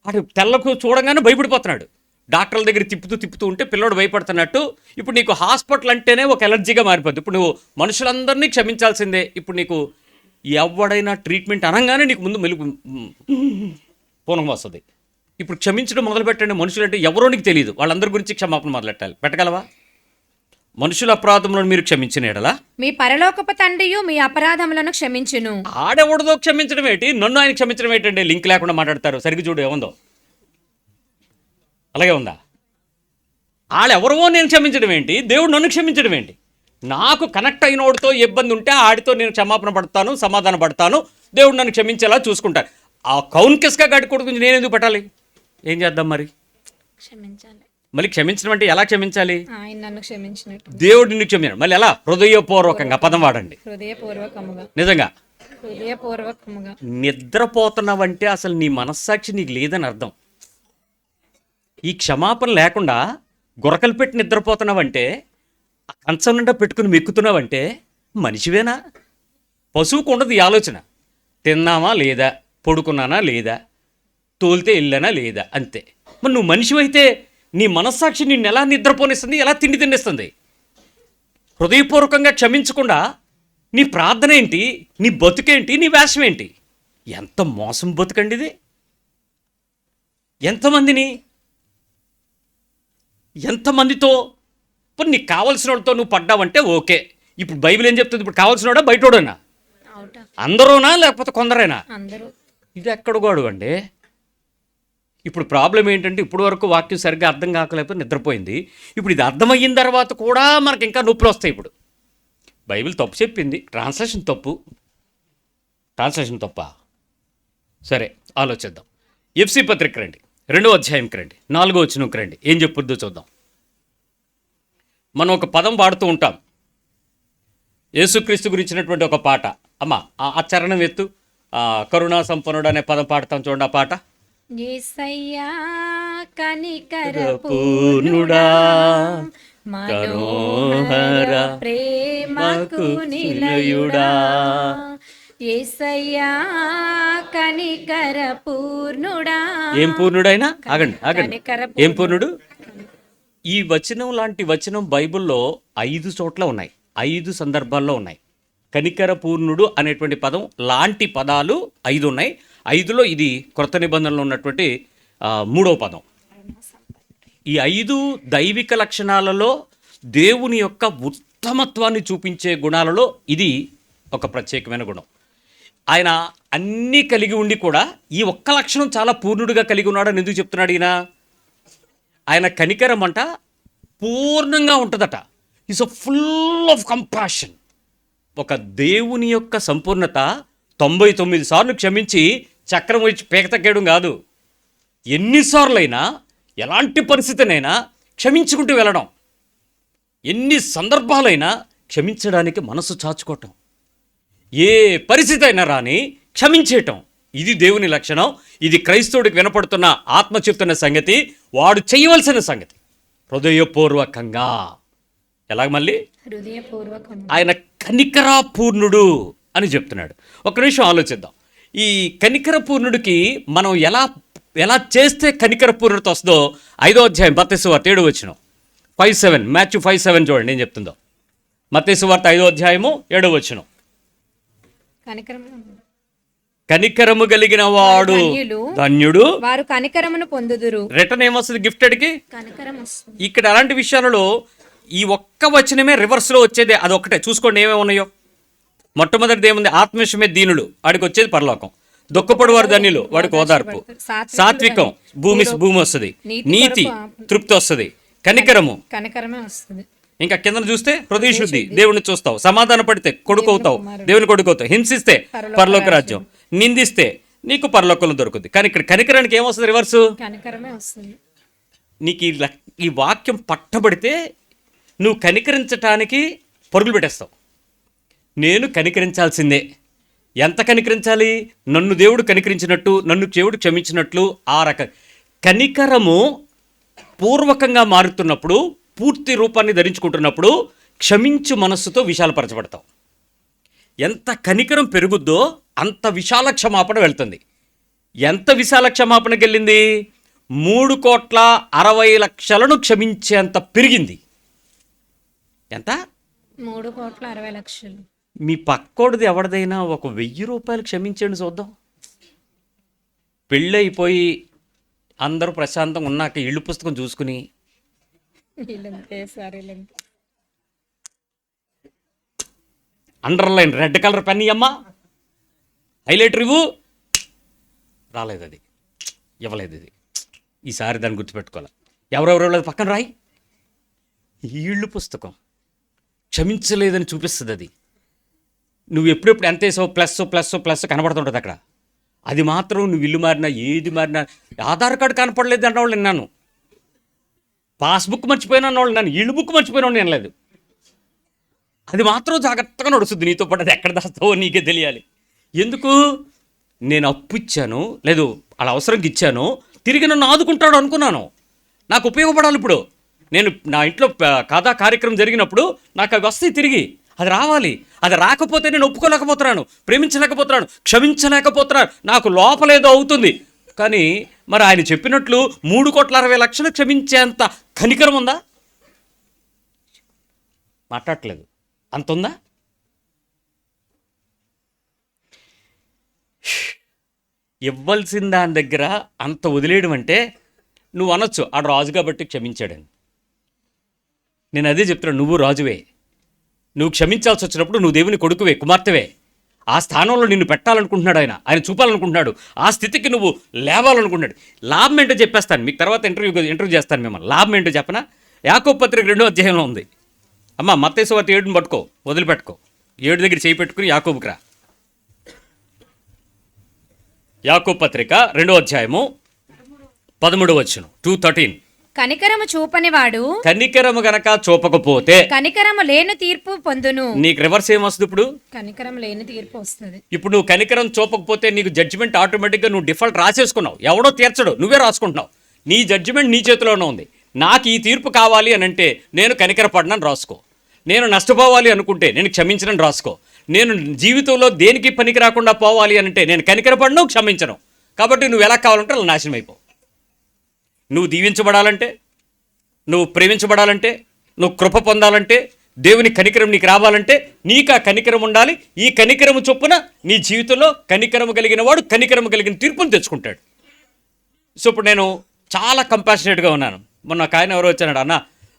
ఆడు తెల్లకు చూడంగానే భయపడిపోతున్నాడు. డాక్టర్ల దగ్గర తిప్పుతూ ఉంటే పిల్లోడు భయపడుతున్నట్టు ఇప్పుడు నీకు హాస్పిటల్ అంటేనే ఒక ఎలర్జీగా మారిపోద్ది. ఇప్పుడు నువ్వు మనుషులందరినీ క్షమించాల్సిందే. ఇప్పుడు నీకు ఎవడైనా ట్రీట్మెంట్ అనగానే నీకు ముందు మెలుగు పూనం వస్తుంది. ఇప్పుడు క్షమించడం మొదలు పెట్టండి. మనుషులంటే ఎవరో నీకు తెలియదు, వాళ్ళందరి గురించి క్షమాపణ మొదలెట్టాలి. పెట్టగలవా? మనుషుల అపరాధములను మీరు క్షమించిన ఎడల మీ పరలోకపు తండ్రియు మీ అపరాధములను క్షమించును. ఆడెవడదో క్షమించడం ఏంటి, నన్ను ఆయన క్షమించడం ఏంటంటే లింక్ లేకుండా మాట్లాడతారు. సరిగ్గా చూడు ఏముందో, అలాగే ఉందా? ఆడెవరో నేను క్షమించడం ఏంటి, దేవుడు నన్ను క్షమించడం ఏంటి? నాకు కనెక్ట్ అయినోడితో ఇబ్బంది ఉంటే ఆడితో నేను క్షమాపణ పడతాను, సమాధాన పడతాను, దేవుడు నన్ను క్షమించేలా చూసుకుంటాను. ఆ కౌన్కెస్గా గడికొడుకు నేను ఎందుకు పెట్టాలి? ఏం చేద్దాం మరి? క్షమించాలి. మళ్ళీ క్షమించడం అంటే ఎలా క్షమించాలి? ఆయన నన్ను క్షమించినట్టు. దేవుడు నిన్ను క్షమించాడు. మళ్ళీ ఎలా? హృదయపూర్వకంగా పదం వాడండి. హృదయపూర్వకముగా. నిజంగా హృదయపూర్వకముగా. నిద్రపోతున్నావంటే అసలు నీ మనస్సాక్షి నీకు లేదని అర్థం. ఈ క్షమాపణ లేకుండా గురకలు పెట్టి నిద్రపోతున్నావంటే, ఆ కంచం నిండా పెట్టుకుని మెక్కుతున్నావంటే మనిషివేనా? పశువుకు ఉండదు ఈ ఆలోచన. తిన్నామా లేదా, పడుకున్నానా లేదా, తోలితే వెళ్ళానా లేదా, అంతే. మరి నువ్వు మనిషివైతే నీ మనస్సాక్షి నిన్ను ఎలా నిద్రపోనిస్తుంది, ఎలా తిండి తిండిస్తుంది? హృదయపూర్వకంగా క్షమించకుండా నీ ప్రార్థన ఏంటి, నీ బతుకేంటి, నీ వేషం ఏంటి? ఎంత మోసం బతుకండి ఇది! ఎంతమందితో ఇప్పుడు నీకు కావాల్సిన వాళ్ళతో నువ్వు పడ్డావంటే ఓకే. ఇప్పుడు బైబిల్ ఏం చెప్తుంది? ఇప్పుడు కావాల్సినోడా బయటోడనా? అందరూనా లేకపోతే కొందరేనా? అందరూ. ఇది ఎక్కడ గొడవ అండి? ఇప్పుడు ప్రాబ్లం ఏంటంటే ఇప్పుడు వరకు వాక్యం సరిగ్గా అర్థం కాకలేకపోతే నిద్రపోయింది. ఇప్పుడు ఇది అర్థమయ్యిన తర్వాత కూడా మనకి ఇంకా నొప్పులు వస్తాయి. ఇప్పుడు బైబిల్ తప్పు చెప్పింది, ట్రాన్స్లేషన్ తప్ప. సరే ఆలోచిద్దాం. ఎఫ్సి పత్రిక రండి, 2వ అధ్యాయంకి రండి, 4వ వచనంకి రండి. ఏం చెప్పుద్దో చూద్దాం. మనం ఒక పదం పాడుతూ ఉంటాం, యేసుక్రీస్తు గురించినటువంటి ఒక పాట. అమ్మా ఆ చరణం ఎత్తు. కరుణా సంపన్నుడు అనే పదం పాడతాం చూడండి. ఆ పాట. యేసయ్యా కనికర పూర్ణుడా, మనోహర ప్రేమకు నిలయుడా, యేసయ్యా కనికర పూర్ణుడా. ఏం పూర్ణుడైనా? ఆగండి. ఏం పూర్ణుడు? ఈ వచనం లాంటి వచనం బైబిల్లో 5 చోట్ల ఉన్నాయి, 5 సందర్భాల్లో ఉన్నాయి. కనికర పూర్ణుడు అనేటువంటి పదం లాంటి పదాలు 5 ఉన్నాయి. 5లో ఇది క్రొత్త నిబంధనలో ఉన్నటువంటి 3వ పదం. ఈ 5 దైవిక లక్షణాలలో దేవుని యొక్క ఉత్తమత్వాన్ని చూపించే గుణాలలో ఇది ఒక ప్రత్యేకమైన గుణం. ఆయన అన్నీ కలిగి ఉండి కూడా ఈ ఒక్క లక్షణం చాలా పూర్ణుడిగా కలిగి ఉన్నాడని ఎందుకు చెప్తున్నాడు ఈయన? ఆయన కనికరం అంట పూర్ణంగా ఉంటుందట. Is a full of compassion. ఒక దేవుని యొక్క సంపూర్ణత 99 సార్లు క్షమించి చక్రం వచ్చి పేక తగ్గడం కాదు. ఎన్నిసార్లైనా ఎలాంటి పరిస్థితినైనా క్షమించుకుంటూ వెళ్ళడం, ఎన్ని సందర్భాలైనా క్షమించడానికి మనసు చాచుకోవటం, ఏ పరిస్థితి అయినా రాని క్షమించేయటం, ఇది దేవుని లక్షణం. ఇది క్రైస్తవుడికి వినపడుతున్న ఆత్మ చెప్తున్న సంగతి, వాడు చేయవలసిన సంగతి. హృదయపూర్వకంగా. ఎలాగ మళ్ళీ? హృదయపూర్వకం. ఆయన కనికరాపూర్ణుడు అని చెప్తున్నాడు. ఒక నిమిషం ఆలోచిద్దాం. ఈ కనికరపూర్ణుడికి మనం ఎలా చేస్తే కనికరపూర్ణుడితో వస్తుందో 5వ అధ్యాయం మత్తయి సువార్త 7వ వచనం 5:7 Matthew 5:7 చూడండి ఏం చెప్తుందో. మత్తయి సువార్త 5వ అధ్యాయము 7వ వచనం. కనికరము కలిగిన వాడు ధన్యుడు, వారు కనికరమును పొందుదురు. రిటర్న్ ఏమొస్తుంది? గిఫ్టెడ్కి కనికరం వస్తుంది. ఇక్కడ అలాంటి విషయాలలో ఈ ఒక్క వచనమే రివర్స్లో వచ్చేదే. అదొక్కటే చూసుకోండి ఏమేమి ఉన్నాయో. మొట్టమొదటిది ఏముంది? ఆత్మవిషయమే దీనుడు, వాడికి వచ్చేది పరలోకం. దుఃఖపడు వారు ధన్యులు, వాడికి ఓదార్పు. సాత్వికం భూమి వస్తుంది. నీతి తృప్తి వస్తుంది. కనికరమే వస్తుంది. ఇంకా కింద చూస్తే హృదయ శుద్ధి, దేవుడిని చూస్తావు. సమాధాన పడితే కొడుకు అవుతావు, దేవుని కొడుకు అవుతావు. హింసిస్తే పరలోక రాజ్యం, నిందిస్తే నీకు పరలోకంలో దొరుకుతుంది. కానీ ఇక్కడ కనికరానికి ఏమొస్తుంది? రివర్సు. కనికరమే వస్తుంది. నీకు ఈ వాక్యం పట్టబడితే నువ్వు కనికరించటానికి పరుగులు పెట్టేస్తావు. నేను కనికరించాల్సిందే. ఎంత కనికరించాలి? నన్ను దేవుడు కనికరించినట్టు, నన్ను దేవుడు క్షమించినట్లు. ఆ కనికరము పూర్వకంగా మారుతున్నప్పుడు, పూర్తి రూపాన్ని ధరించుకుంటున్నప్పుడు క్షమించు మనస్సుతో విశాలపరచబడతావు. ఎంత కనికరం పెరుగుద్దో అంత విశాల క్షమాపణ వెళ్తుంది. ఎంత విశాల క్షమాపణకి వెళ్ళింది? 3,60,00,000 క్షమించేంత పెరిగింది. ఎంత? 3,60,00,000. మీ పక్కోడిది ఎవరిదైనా ఒక 1,000 రూపాయలు క్షమించండి చూద్దాం. పెళ్ళైపోయి అందరూ ప్రశాంతంగా ఉన్నాక ఇళ్ళు పుస్తకం చూసుకుని అండర్లైన్ రెడ్ కలర్ పెన్ అమ్మా, హైలైటర్ ఇవ్వు, రాలేదు, అది ఇవ్వలేదు, ఇది ఈసారి దాన్ని గుర్తుపెట్టుకోవాలి. ఎవరెవరు పక్కన రాయి. ఇళ్ళు పుస్తకం క్షమించలేదని చూపిస్తుంది. అది నువ్వు ఎప్పుడెప్పుడు ఎంత వేసావు ప్లస్ కనబడుతుంటుంది అక్కడ. అది మాత్రం నువ్వు ఇల్లు మారినా ఏది మారినా ఆధార్ కార్డు కనపడలేదు అన్నవాళ్ళు విన్నాను. పాస్బుక్ మర్చిపోయిన వాళ్ళు నన్ను ఇల్లు బుక్ మర్చిపోయిన నేను లేదు. అది మాత్రం జాగ్రత్తగా నడుస్తుంది నీతో పాటు. అది ఎక్కడ దాస్తావో నీకే తెలియాలి. ఎందుకు? నేను అప్పు ఇచ్చాను, లేదు అలా అవసరంకి ఇచ్చాను, తిరిగి నన్ను ఆదుకుంటాడు అనుకున్నాను. నాకు ఉపయోగపడాలి. ఇప్పుడు నేను నా ఇంట్లో కథా కార్యక్రమం జరిగినప్పుడు నాకు అవి వస్తాయి తిరిగి. అది రావాలి. అది రాకపోతే నేను ఒప్పుకోలేకపోతున్నాను, ప్రేమించలేకపోతున్నాను, క్షమించలేకపోతున్నాను. నాకు లోపలేదో అవుతుంది. కానీ మరి ఆయన చెప్పినట్లు 3,60,00,000 క్షమించేంత కనికరం ఉందా? మాట్లాడట్లేదు. అంత ఉందా? ఇవ్వాల్సిన దాని దగ్గర అంత వదిలేయడం అంటే నువ్వు అనొచ్చు ఆడు రాజు కాబట్టి క్షమించాడని. నేను అదే చెప్తున్నాను, నువ్వు రాజువే. నువ్వు క్షమించాల్సి వచ్చినప్పుడు నువ్వు దేవుని కొడుకువే, కుమార్తెవే. ఆ స్థానంలో నిన్ను పెట్టాలనుకుంటున్నాడు ఆయన చూపాలనుకుంటున్నాడు. ఆ స్థితికి నువ్వు లేవాలనుకుంటున్నాడు. లాభం ఏంటో చెప్పేస్తాను మీకు, తర్వాత ఇంటర్వ్యూ చేస్తాను మిమ్మల్ని. లాభం ఏంటో చెప్పనా? యాకోబు పత్రిక 2వ అధ్యాయంలో ఉంది. అమ్మ మత్తయి సువార్త 7ని పట్టుకో, వదిలిపెట్టుకో. 7 దగ్గర చేయి పెట్టుకుని యాకోబుకి రా. యాకోబు పత్రిక 2వ అధ్యాయము 13వ వచనం, 2:13. కనికరము చూపనివాడు కనికరము గనక చూపకపోతే కనికరము లేని తీర్పు పొందును. నీకు రివర్స్ ఏమొస్తుంది? ఇప్పుడు కనికరం లేని తీర్పు వస్తుంది. ఇప్పుడు నువ్వు కనికరం చూపకపోతే నీకు జడ్జిమెంట్ ఆటోమేటిక్గా నువ్వు డిఫాల్ట్ రాసేసుకున్నావు. ఎవడో తీర్చడు, నువ్వే రాసుకుంటున్నావు. నీ జడ్జిమెంట్ నీ చేతిలోనే ఉంది. నాకు ఈ తీర్పు కావాలి అని అంటే నేను కనికరపడినని రాసుకో. నేను నష్టపోవాలి అనుకుంటే నేను క్షమించనని రాసుకో. నేను జీవితంలో దేనికి పనికి రాకుండా పోవాలి అని అంటే నేను కనికరపడను, క్షమించను. కాబట్టి నువ్వు ఎలా కావాలంటే అలా నాశనం అయిపో. నువ్వు దీవించబడాలంటే, నువ్వు ప్రేమించబడాలంటే, నువ్వు కృప పొందాలంటే, దేవుని కనికరం నీకు రావాలంటే నీకు ఆ కనికరం ఉండాలి. ఈ కనికరము చొప్పున నీ జీవితంలో కనికరము కలిగిన వాడు కనికరము కలిగిన తీర్పును తెచ్చుకుంటాడు. సో ఇప్పుడు నేను చాలా కంపాషనేట్గా ఉన్నాను. మొన్న ఒక ఆయన ఎవరో వచ్చాడు, అన్న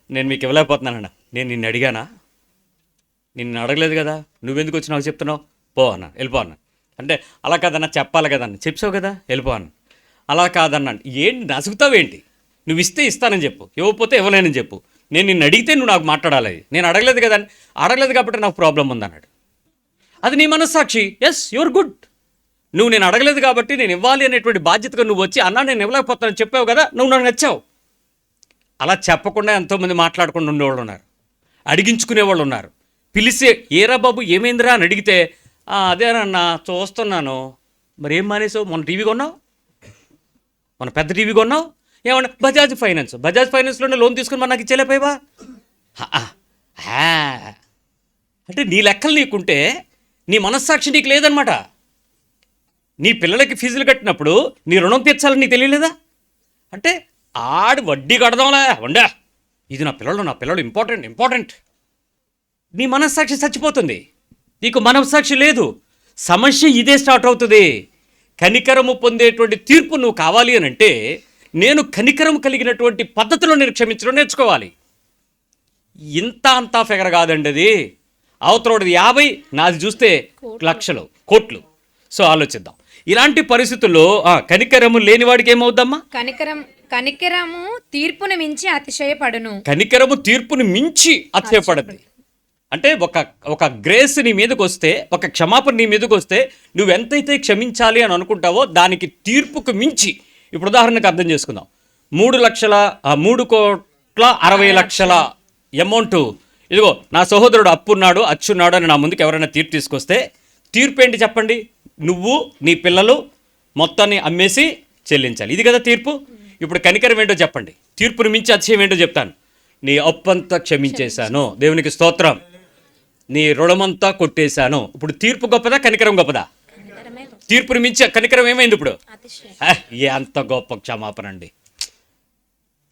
నేను మీకు ఇవ్వలేకపోతున్నానన్న. నేను నిన్ను అడిగానా? నిన్ను అడగలేదు కదా, నువ్వెందుకు వచ్చి నాకు చెప్తున్నావు? పో అన్న, వెళ్ళిపో అన్న. అంటే అలా కాదన్నా, చెప్పాలి కదన్న. చెప్పావు కదా, వెళ్ళిపో అన్న. అలా కాదన్నా. ఏంటి నసుగుతావేంటి? నువ్వు ఇస్తే ఇస్తానని చెప్పు, ఇవ్వకపోతే ఇవ్వలేనని చెప్పు. నేను నిన్ను అడిగితే నువ్వు నాకు మాట్లాడాలి. నేను అడగలేదు కదా, అడగలేదు కాబట్టి నాకు ప్రాబ్లం ఉందన్నాడు. అది నీ మనస్సాక్షి. Yes, your good. నువ్వు నేను అడగలేదు కాబట్టి నేను ఇవ్వాలి అనేటువంటి బాధ్యతగా నువ్వు వచ్చి అన్నా నేను ఇవ్వలేకపోతానని చెప్పావు కదా, నువ్వు నాకు నచ్చావు. అలా చెప్పకుండా ఎంతోమంది మాట్లాడకుండా ఉండేవాళ్ళు ఉన్నారు, అడిగించుకునేవాళ్ళు ఉన్నారు. పిలిస్తే ఏరా బాబు ఏమైందిరా అని అడిగితే అదేనన్నా చూస్తున్నాను. మరి ఏం మానేసావు? మొన్న టీవీ కొన్నావు, మన పెద్ద టీవీ కొన్నావు. ఏమన్నా బజాజ్ ఫైనాన్స్లోనే లోన్ తీసుకుని మరి నాకు ఇచ్చేలేపోయావా? అంటే నీ లెక్కలు నీకుంటే నీ మనస్సాక్షి నీకు లేదనమాట. నీ పిల్లలకి ఫీజులు కట్టినప్పుడు నీ రుణం తీర్చాలని నీకు తెలియలేదా? అంటే ఆడి వడ్డీ కడదాంలే ఉండా, ఇది నా పిల్లలు ఇంపార్టెంట్. నీ మనస్సాక్షి చచ్చిపోతుంది, నీకు మనస్సాక్షి లేదు. సమస్య ఇదే స్టార్ట్ అవుతుంది. కనికరము పొందేటువంటి తీర్పు నువ్వు కావాలి అని అంటే నేను కనికరము కలిగినటువంటి పద్ధతిలో నేను క్షమించడం నేర్చుకోవాలి. ఇంత అంతా ఫిగర్ కాదండి అది. అవతలది 50, నాది చూస్తే లక్షలు, కోట్లు. సో ఆలోచిద్దాం. ఇలాంటి పరిస్థితుల్లో కనికరము లేనివాడికి ఏమవుద్దమ్మా? కనికరము తీర్పును మించి అతిశయపడును. కనికరము తీర్పును మించి అతిశయపడద్ది. అంటే ఒక గ్రేస్ నీ మీదకి వస్తే, ఒక క్షమాపణ నీ మీదకి వస్తే నువ్వు ఎంతైతే క్షమించాలి అని అనుకుంటావో దానికి తీర్పుకు మించి. ఇప్పుడు ఉదాహరణకు అర్థం చేసుకుందాం. 3,60,00,000 అమౌంట్, ఇదిగో నా సహోదరుడు అప్పున్నాడు అచ్చున్నాడు అని నా ముందుకు ఎవరైనా తీర్పు తీసుకొస్తే తీర్పు ఏంటి చెప్పండి? నువ్వు నీ పిల్లలు మొత్తాన్ని అమ్మేసి చెల్లించాలి. ఇది కదా తీర్పు. ఇప్పుడు కనికరం ఏంటో చెప్పండి. తీర్పును మించి అతిశయం ఏంటో చెప్తాను. నీ అప్పంతా క్షమించేశాను, దేవునికి స్తోత్రం. నీ రుణమంతా కొట్టేశాను. ఇప్పుడు తీర్పు గొప్పదా, కనికరం గొప్పదా? తీర్పుని మించి కనికరం ఏమైంది ఇప్పుడు? ఎంత గొప్ప క్షమాపణ అండి.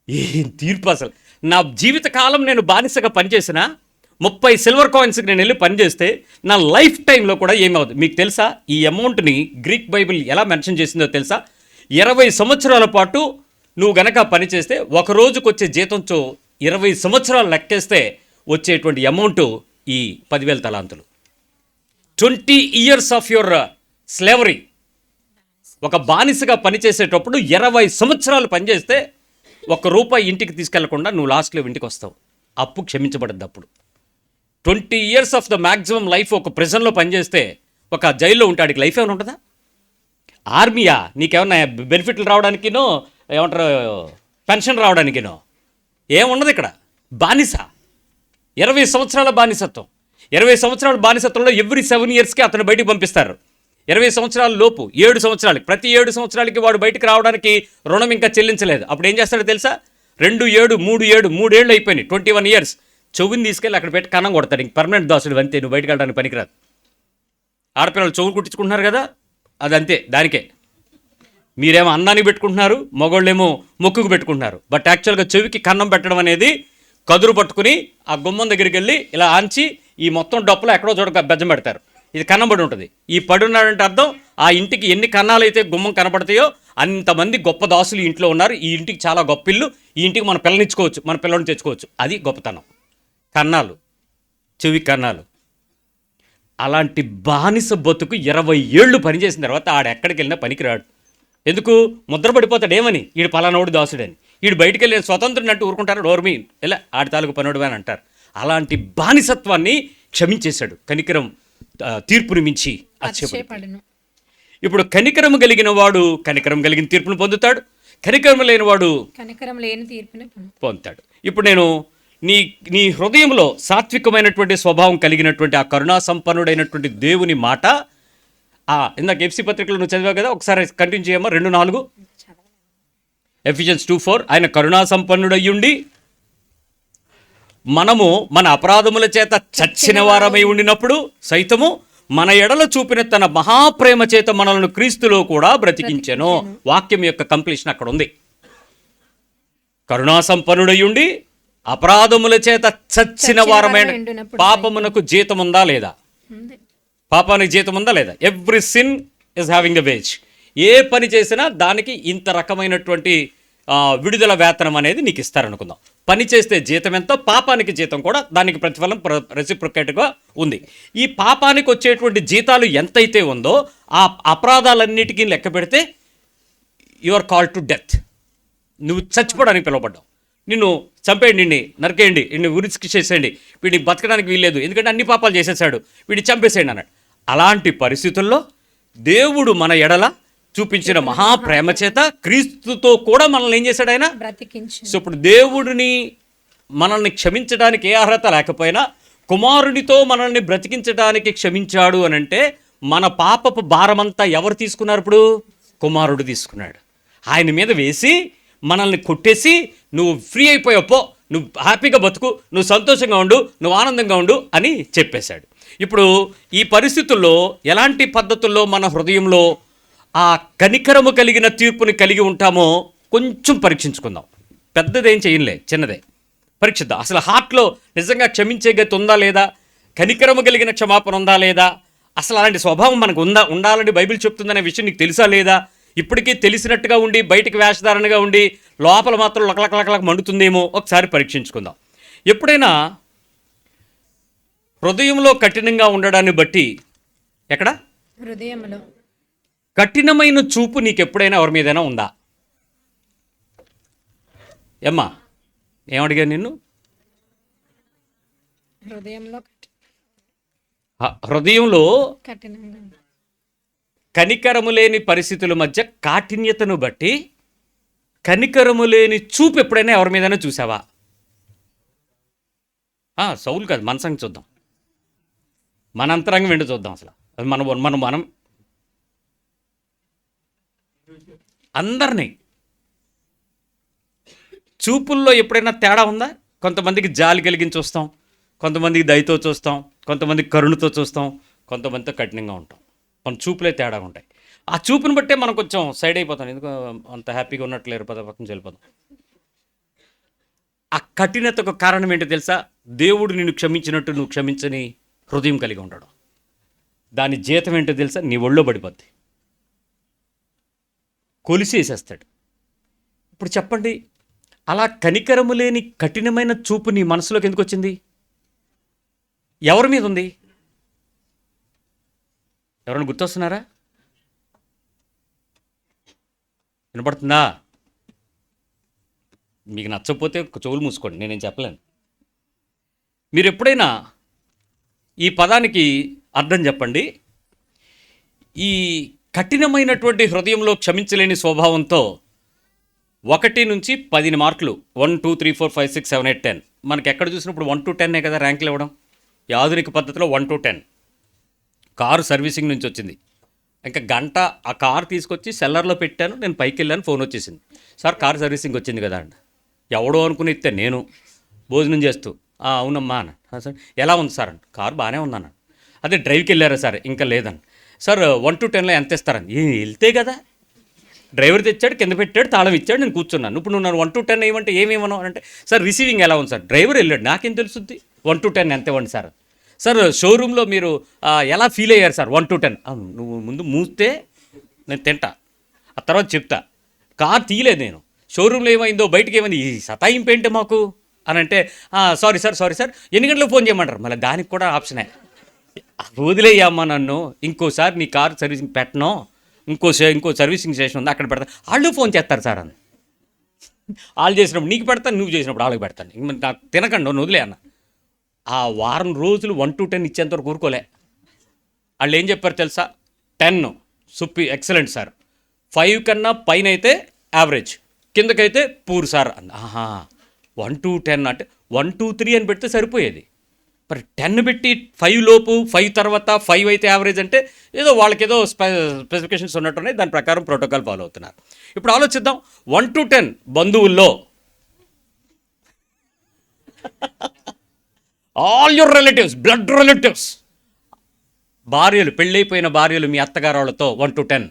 ఏం తీర్పు అసలు. నా జీవిత కాలం నేను బానిసగా పనిచేసిన 30 సిల్వర్ కాయిన్స్కి నేను వెళ్ళి పనిచేస్తే నా లైఫ్ టైంలో కూడా ఏమవుతుంది మీకు తెలుసా? ఈ అమౌంట్ని గ్రీక్ బైబిల్ ఎలా మెన్షన్ చేసిందో తెలుసా? 20 సంవత్సరాల పాటు నువ్వు గనక పనిచేస్తే ఒక రోజుకు వచ్చే జీతంతో 20 సంవత్సరాలు లెక్కేస్తే వచ్చేటువంటి అమౌంట్ ఈ 10,000 తలాంతులు. 20 years ఆఫ్ యువర్ స్లేవరీ. ఒక బానిసగా పనిచేసేటప్పుడు 20 సంవత్సరాలు పనిచేస్తే ₹1 ఇంటికి తీసుకెళ్లకుండా నువ్వు లాస్ట్లో ఇంటికి వస్తావు. అప్పు క్షమించబడద్దు అప్పుడు. 20 years of the maximum life ఒక ప్రిజన్లో పనిచేస్తే, ఒక జైల్లో ఉంటాడికి లైఫ్ ఏమైనా ఉంటుందా? ఆర్మీయా నీకేమన్నా బెనిఫిట్లు రావడానికినో, ఏమంటారు పెన్షన్ రావడానికినో? ఏమున్నది ఇక్కడ? బానిస. 20 సంవత్సరాల బానిసత్వం. 20 సంవత్సరాల బానిసత్వంలో ఎవ్రీ 7 ఇయర్స్కి అతను బయటికి పంపిస్తారు. 20 సంవత్సరాల లోపు 7 సంవత్సరాలకి, ప్రతి 7 సంవత్సరాలకి వాడు బయటికి రావడానికి రుణం ఇంకా చెల్లించలేదు. అప్పుడు ఏం చేస్తాడో తెలుసా? 2 7 3 7 3 ఏళ్ళు అయిపోయినాయి, 21 ఇయర్స్. చెవుని తీసుకెళ్ళి అక్కడ పెట్టి కన్నం కొడతాడు. ఇంక పర్మనెంట్ దాసుడు అంతే, నువ్వు బయటకు వెళ్ళడానికి పనికిరాదు. ఆడపిల్లలు చెవులు కుట్టించుకుంటున్నారు కదా, అదంతే, దానికే. మీరేమో అన్నానికి పెట్టుకుంటున్నారు, మగోళ్ళేమో మొక్కుకు పెట్టుకుంటున్నారు. బట్ యాక్చువల్గా చెవికి కన్నం పెట్టడం అనేది కదురు పట్టుకుని ఆ గుమ్మం దగ్గరికి వెళ్ళి ఇలా ఆంచి ఈ మొత్తం డప్పులో ఎక్కడో చోట బెజ్జం పెడతారు. ఇది కన్నం పడి ఉంటుంది. ఈ పడున్నాడంటే అర్థం ఆ ఇంటికి ఎన్ని కన్నాలు అయితే గుమ్మం కనపడతాయో అంతమంది గొప్ప దాసులు ఈ ఇంట్లో ఉన్నారు. ఈ ఇంటికి చాలా గొప్ప ఇల్లు, ఈ ఇంటికి మన పిల్లనిచ్చుకోవచ్చు, మన పిల్లల్ని తెచ్చుకోవచ్చు. అది గొప్పతనం. కన్నాలు, చెవి కన్నాలు. అలాంటి బానిస బతుకు 20 ఏళ్ళు పనిచేసిన తర్వాత ఆడెక్కడికి వెళ్ళినా పనికిరాడు. ఎందుకు? ముద్ర పడిపోతాడు. ఏమని? ఈడు పలానోడు దాసుడని. ఈడు బయటికి వెళ్ళి స్వతంత్రుడు అంటూ ఊరుకుంటారు. డోర్మీ ఇలా ఆడి తాలూకు పనుడు అని అంటారు. అలాంటి బానిసత్వాన్ని క్షమించేశాడు కనికరం తీర్పుని మించి అతిశయపడును. ఇప్పుడు కనికరం కలిగిన వాడు కనికరం కలిగిన తీర్పును పొందుతాడు, కనికరం లేని వాడు కనికరం లేని తీర్పుని పొందుతాడు. ఇప్పుడు నేను నీ హృదయంలో సాత్వికమైనటువంటి స్వభావం కలిగినటువంటి ఆ కరుణా సంపన్నుడైనటువంటి దేవుని మాట, ఇందాక ఎఫ్సి పత్రికలు నువ్వు చదివావు కదా, ఒకసారి కంటిన్యూ చేయమ్మా. 2:4 ఎఫిషియన్స్ 2:4 ఆయన కరుణా సంపన్నుడయ్యుండి మనము మన అపరాధముల చేత చచ్చిన వారమై ఉండినప్పుడు సైతము మన ఎడల చూపిన తన మహాప్రేమ చేత మనల్ని క్రీస్తులో కూడా బ్రతికించెను. వాక్యం యొక్క కంప్లీషన్ అక్కడ ఉంది. కరుణా సంపన్నుడయ్యుండి అపరాధముల చేత చచ్చిన వారమైన పాపమునకు జీతం ఉందా లేదా? పాపానికి జీతం ఉందా లేదా? Every sin is having the wage. ఏ పని చేసినా దానికి ఇంత రకమైనటువంటి విడుదల వేతనం అనేది నీకు ఇస్తారనుకుందాం. పని చేస్తే జీతం ఎంత, పాపానికి జీతం కూడా దానికి ప్రతిఫలం రెసిప్రొకేట్గా ఉంది. ఈ పాపానికి వచ్చేటువంటి జీతాలు ఎంతైతే ఉందో ఆ అపరాధాలన్నిటికీ లెక్క పెడితే you are called to death. నువ్వు చచ్చిపోవడానికి పిలువబడ్డావు. నిన్ను చంపేయండి, నిన్ను నరికేయండి, నిన్ను ఉరికి చేసేయండి, వీడిని బతకడానికి వీల్లేదు ఎందుకంటే అన్ని పాపాలు చేసేసాడు, వీడిని చంపేసేయండి అన్నాడు. అలాంటి పరిస్థితుల్లో దేవుడు మన ఎడల చూపించిన మహాప్రేమ చేత క్రీస్తుతో కూడా మనల్ని ఏం చేశాడు? ఆయన బ్రతికించాడు. సో ఇప్పుడు దేవుడిని మనల్ని క్షమించడానికి ఏ అర్హత లేకపోయినా కుమారుడితో మనల్ని బ్రతికించడానికి క్షమించాడు అని అంటే మన పాపపు భారమంతా ఎవరు తీసుకున్నారు? ఇప్పుడు కుమారుడు తీసుకున్నాడు. ఆయన మీద వేసి మనల్ని కొట్టేసి నువ్వు ఫ్రీ అయిపోయావు, పో, నువ్వు హ్యాపీగా బతుకు, నువ్వు సంతోషంగా ఉండు, నువ్వు ఆనందంగా ఉండు అని చెప్పేశాడు. ఇప్పుడు ఈ పరిస్థితుల్లో ఎలాంటి పద్ధతుల్లో మన హృదయంలో ఆ కనికరము కలిగిన తీర్పుని కలిగి ఉంటామో కొంచెం పరీక్షించుకుందాం. పెద్దదేం చేయలే, చిన్నదే పరీక్షిద్దాం. అసలు హార్ట్లో నిజంగా క్షమించే గతి ఉందా లేదా, కనికరము కలిగిన క్షమాపణ ఉందా లేదా, అసలు అలాంటి స్వభావం మనకు ఉండాలని బైబిల్ చెప్తుందనే విషయం నీకు తెలుసా లేదా? ఇప్పటికీ తెలిసినట్టుగా ఉండి బయటికి వేషధారణగా ఉండి లోపల మాత్రం లకలకలకలక మండుతుందేమో ఒకసారి పరీక్షించుకుందాం. ఎప్పుడైనా హృదయంలో కఠినంగా ఉండడాన్ని బట్టి ఎక్కడ హృదయంలో కఠినమైన చూపు నీకు ఎప్పుడైనా ఎవరి మీదైనా ఉందా? ఏమ్మా, ఏమడిగా నిన్ను? హృదయంలో కనికరము లేని పరిస్థితుల మధ్య కాఠిన్యతను బట్టి కనికరము లేని చూపు ఎప్పుడైనా ఎవరి మీదైనా చూసావా? సౌలు కాదు, మన సంగతి చూద్దాం, మన అంతరంగం వెంట చూద్దాం. అసలు అది మనం అందరినీ చూపుల్లో ఎప్పుడైనా తేడా ఉందా? కొంతమందికి జాలి కలిగించి చూస్తాం, కొంతమందికి దయతో చూస్తాం, కొంతమందికి కరుణతో చూస్తాం, కొంతమందితో కఠినంగా ఉంటాం. మన చూపులే తేడా ఉంటాయి. ఆ చూపుని బట్టే మనం కొంచెం సైడ్ అయిపోతాం. ఎందుకు అంత హ్యాపీగా ఉన్నట్లేరు, పక్కన వెళ్ళిపోతాం. ఆ కఠినతకు కారణం ఏంటో తెలుసా? దేవుడు నిన్ను క్షమించినట్టు నువ్వు క్షమించని హృదయం కలిగి ఉండడం. దాని జీతం ఏంటో తెలుసా? నీ ఒళ్ళో పడిపోద్ది, కొలిసేసేస్తాడు. ఇప్పుడు చెప్పండి, అలా కనికరము లేని కఠినమైన చూపు నీ మనసులోకి ఎందుకు వచ్చింది? ఎవరి మీద ఉంది? ఎవరైనా గుర్తొస్తున్నారా? వినపడుతుందా? మీకు నచ్చకపోతే చెవులు మూసుకోండి, నేనేం చెప్పలేను. మీరు ఎప్పుడైనా ఈ పదానికి అర్థం చెప్పండి. ఈ కఠినమైనటువంటి హృదయంలో క్షమించలేని స్వభావంతో 1 నుంచి 10 మార్కులు 1 2 3 4 5 6 7 8 10 మనకి ఎక్కడ చూసినప్పుడు 1 to 10 కదా ర్యాంకులు ఇవ్వడం. ఈ ఆధునిక పద్ధతిలో 1 to 10. కారు సర్వీసింగ్ నుంచి వచ్చింది. ఇంకా గంట ఆ కారు తీసుకొచ్చి సెల్లర్లో పెట్టాను, నేను పైకి వెళ్ళాను, ఫోన్ వచ్చేసింది, సార్ కారు సర్వీసింగ్ వచ్చింది కదా అండి. ఎవడో అనుకుని ఇస్తే నేను భోజనం చేస్తూ అవునమ్మా అన్న. సార్ ఎలా ఉంది సార్ అండి. కారు బాగానే ఉందన్న. అదే డ్రైవ్కి వెళ్ళారా సార్. ఇంకా లేదండి. సార్ 1 to 10లో ఎంత ఇస్తారని. వెళ్తే కదా డ్రైవర్ తెచ్చాడు, కింద పెట్టాడు, తాళం ఇచ్చాడు, నేను కూర్చున్నాను. ఇప్పుడు నువ్వు నన్ను 1 to 10 ఏమంటే ఏమేమను అంటే, సార్ రిసీవింగ్ ఎలా ఉంది సార్. డ్రైవర్ వెళ్ళాడు, నాకేం తెలుస్తుంది 1 to 10 ఎంత ఇవ్వండి సార్. సార్ షోరూంలో మీరు ఎలా ఫీల్ అయ్యారు సార్ 1 to 10. నువ్వు ముందు మూస్తే నేను తింటా, ఆ తర్వాత చెప్తా. కార్ తీయలేదు నేను. షోరూంలో ఏమైందో బయటకు ఏమైంది, ఈ సతాయింపు ఏంటి మాకు అని అంటే, సారీ సార్ ఎన్ని గంటలకు ఫోన్ చేయమంటారు. మళ్ళీ దానికి కూడా ఆప్షనే. వదిలేయమ్మా నన్ను, ఇంకోసారి నీ కార్ సర్వీసింగ్ పెట్టను, ఇంకో సర్వీసింగ్ స్టేషన్ ఉంది అక్కడ పెడతాను. వాళ్ళు ఫోన్ చేస్తారు సార్ అని. వాళ్ళు చేసినప్పుడు నీకు పెడతాను, నువ్వు చేసినప్పుడు వాళ్ళకి పెడతాను. నాకు తినకండి, నన్ను వదిలే అన్న. ఆ వారం రోజులు 1 to 10 ఇచ్చేంతవరకు ఊరుకోలే. వాళ్ళు ఏం చెప్పారు తెలుసా, 10 ఎక్సలెంట్ సార్, 5 కన్నా పైన అయితే యావరేజ్, కిందకైతే పూర్ సార్. 1 to 10 అంటే 1 2 3 అని పెడితే సరిపోయేది. మరి 10 పెట్టి 5 లోపు, 5 తర్వాత 5 అయితే యావరేజ్ అంటే ఏదో వాళ్ళకి ఏదో స్పెసిఫికేషన్స్ ఉన్నట్టున్నాయి, దాని ప్రకారం ప్రోటోకాల్ ఫాలో అవుతున్నారు. ఇప్పుడు ఆలోచిద్దాం. 1 to 10 బంధువుల్లో all your relatives, blood relatives, భార్యలు, పెళ్ళైపోయిన భార్యలు మీ అత్తగారు వాళ్ళతో 1 to 10,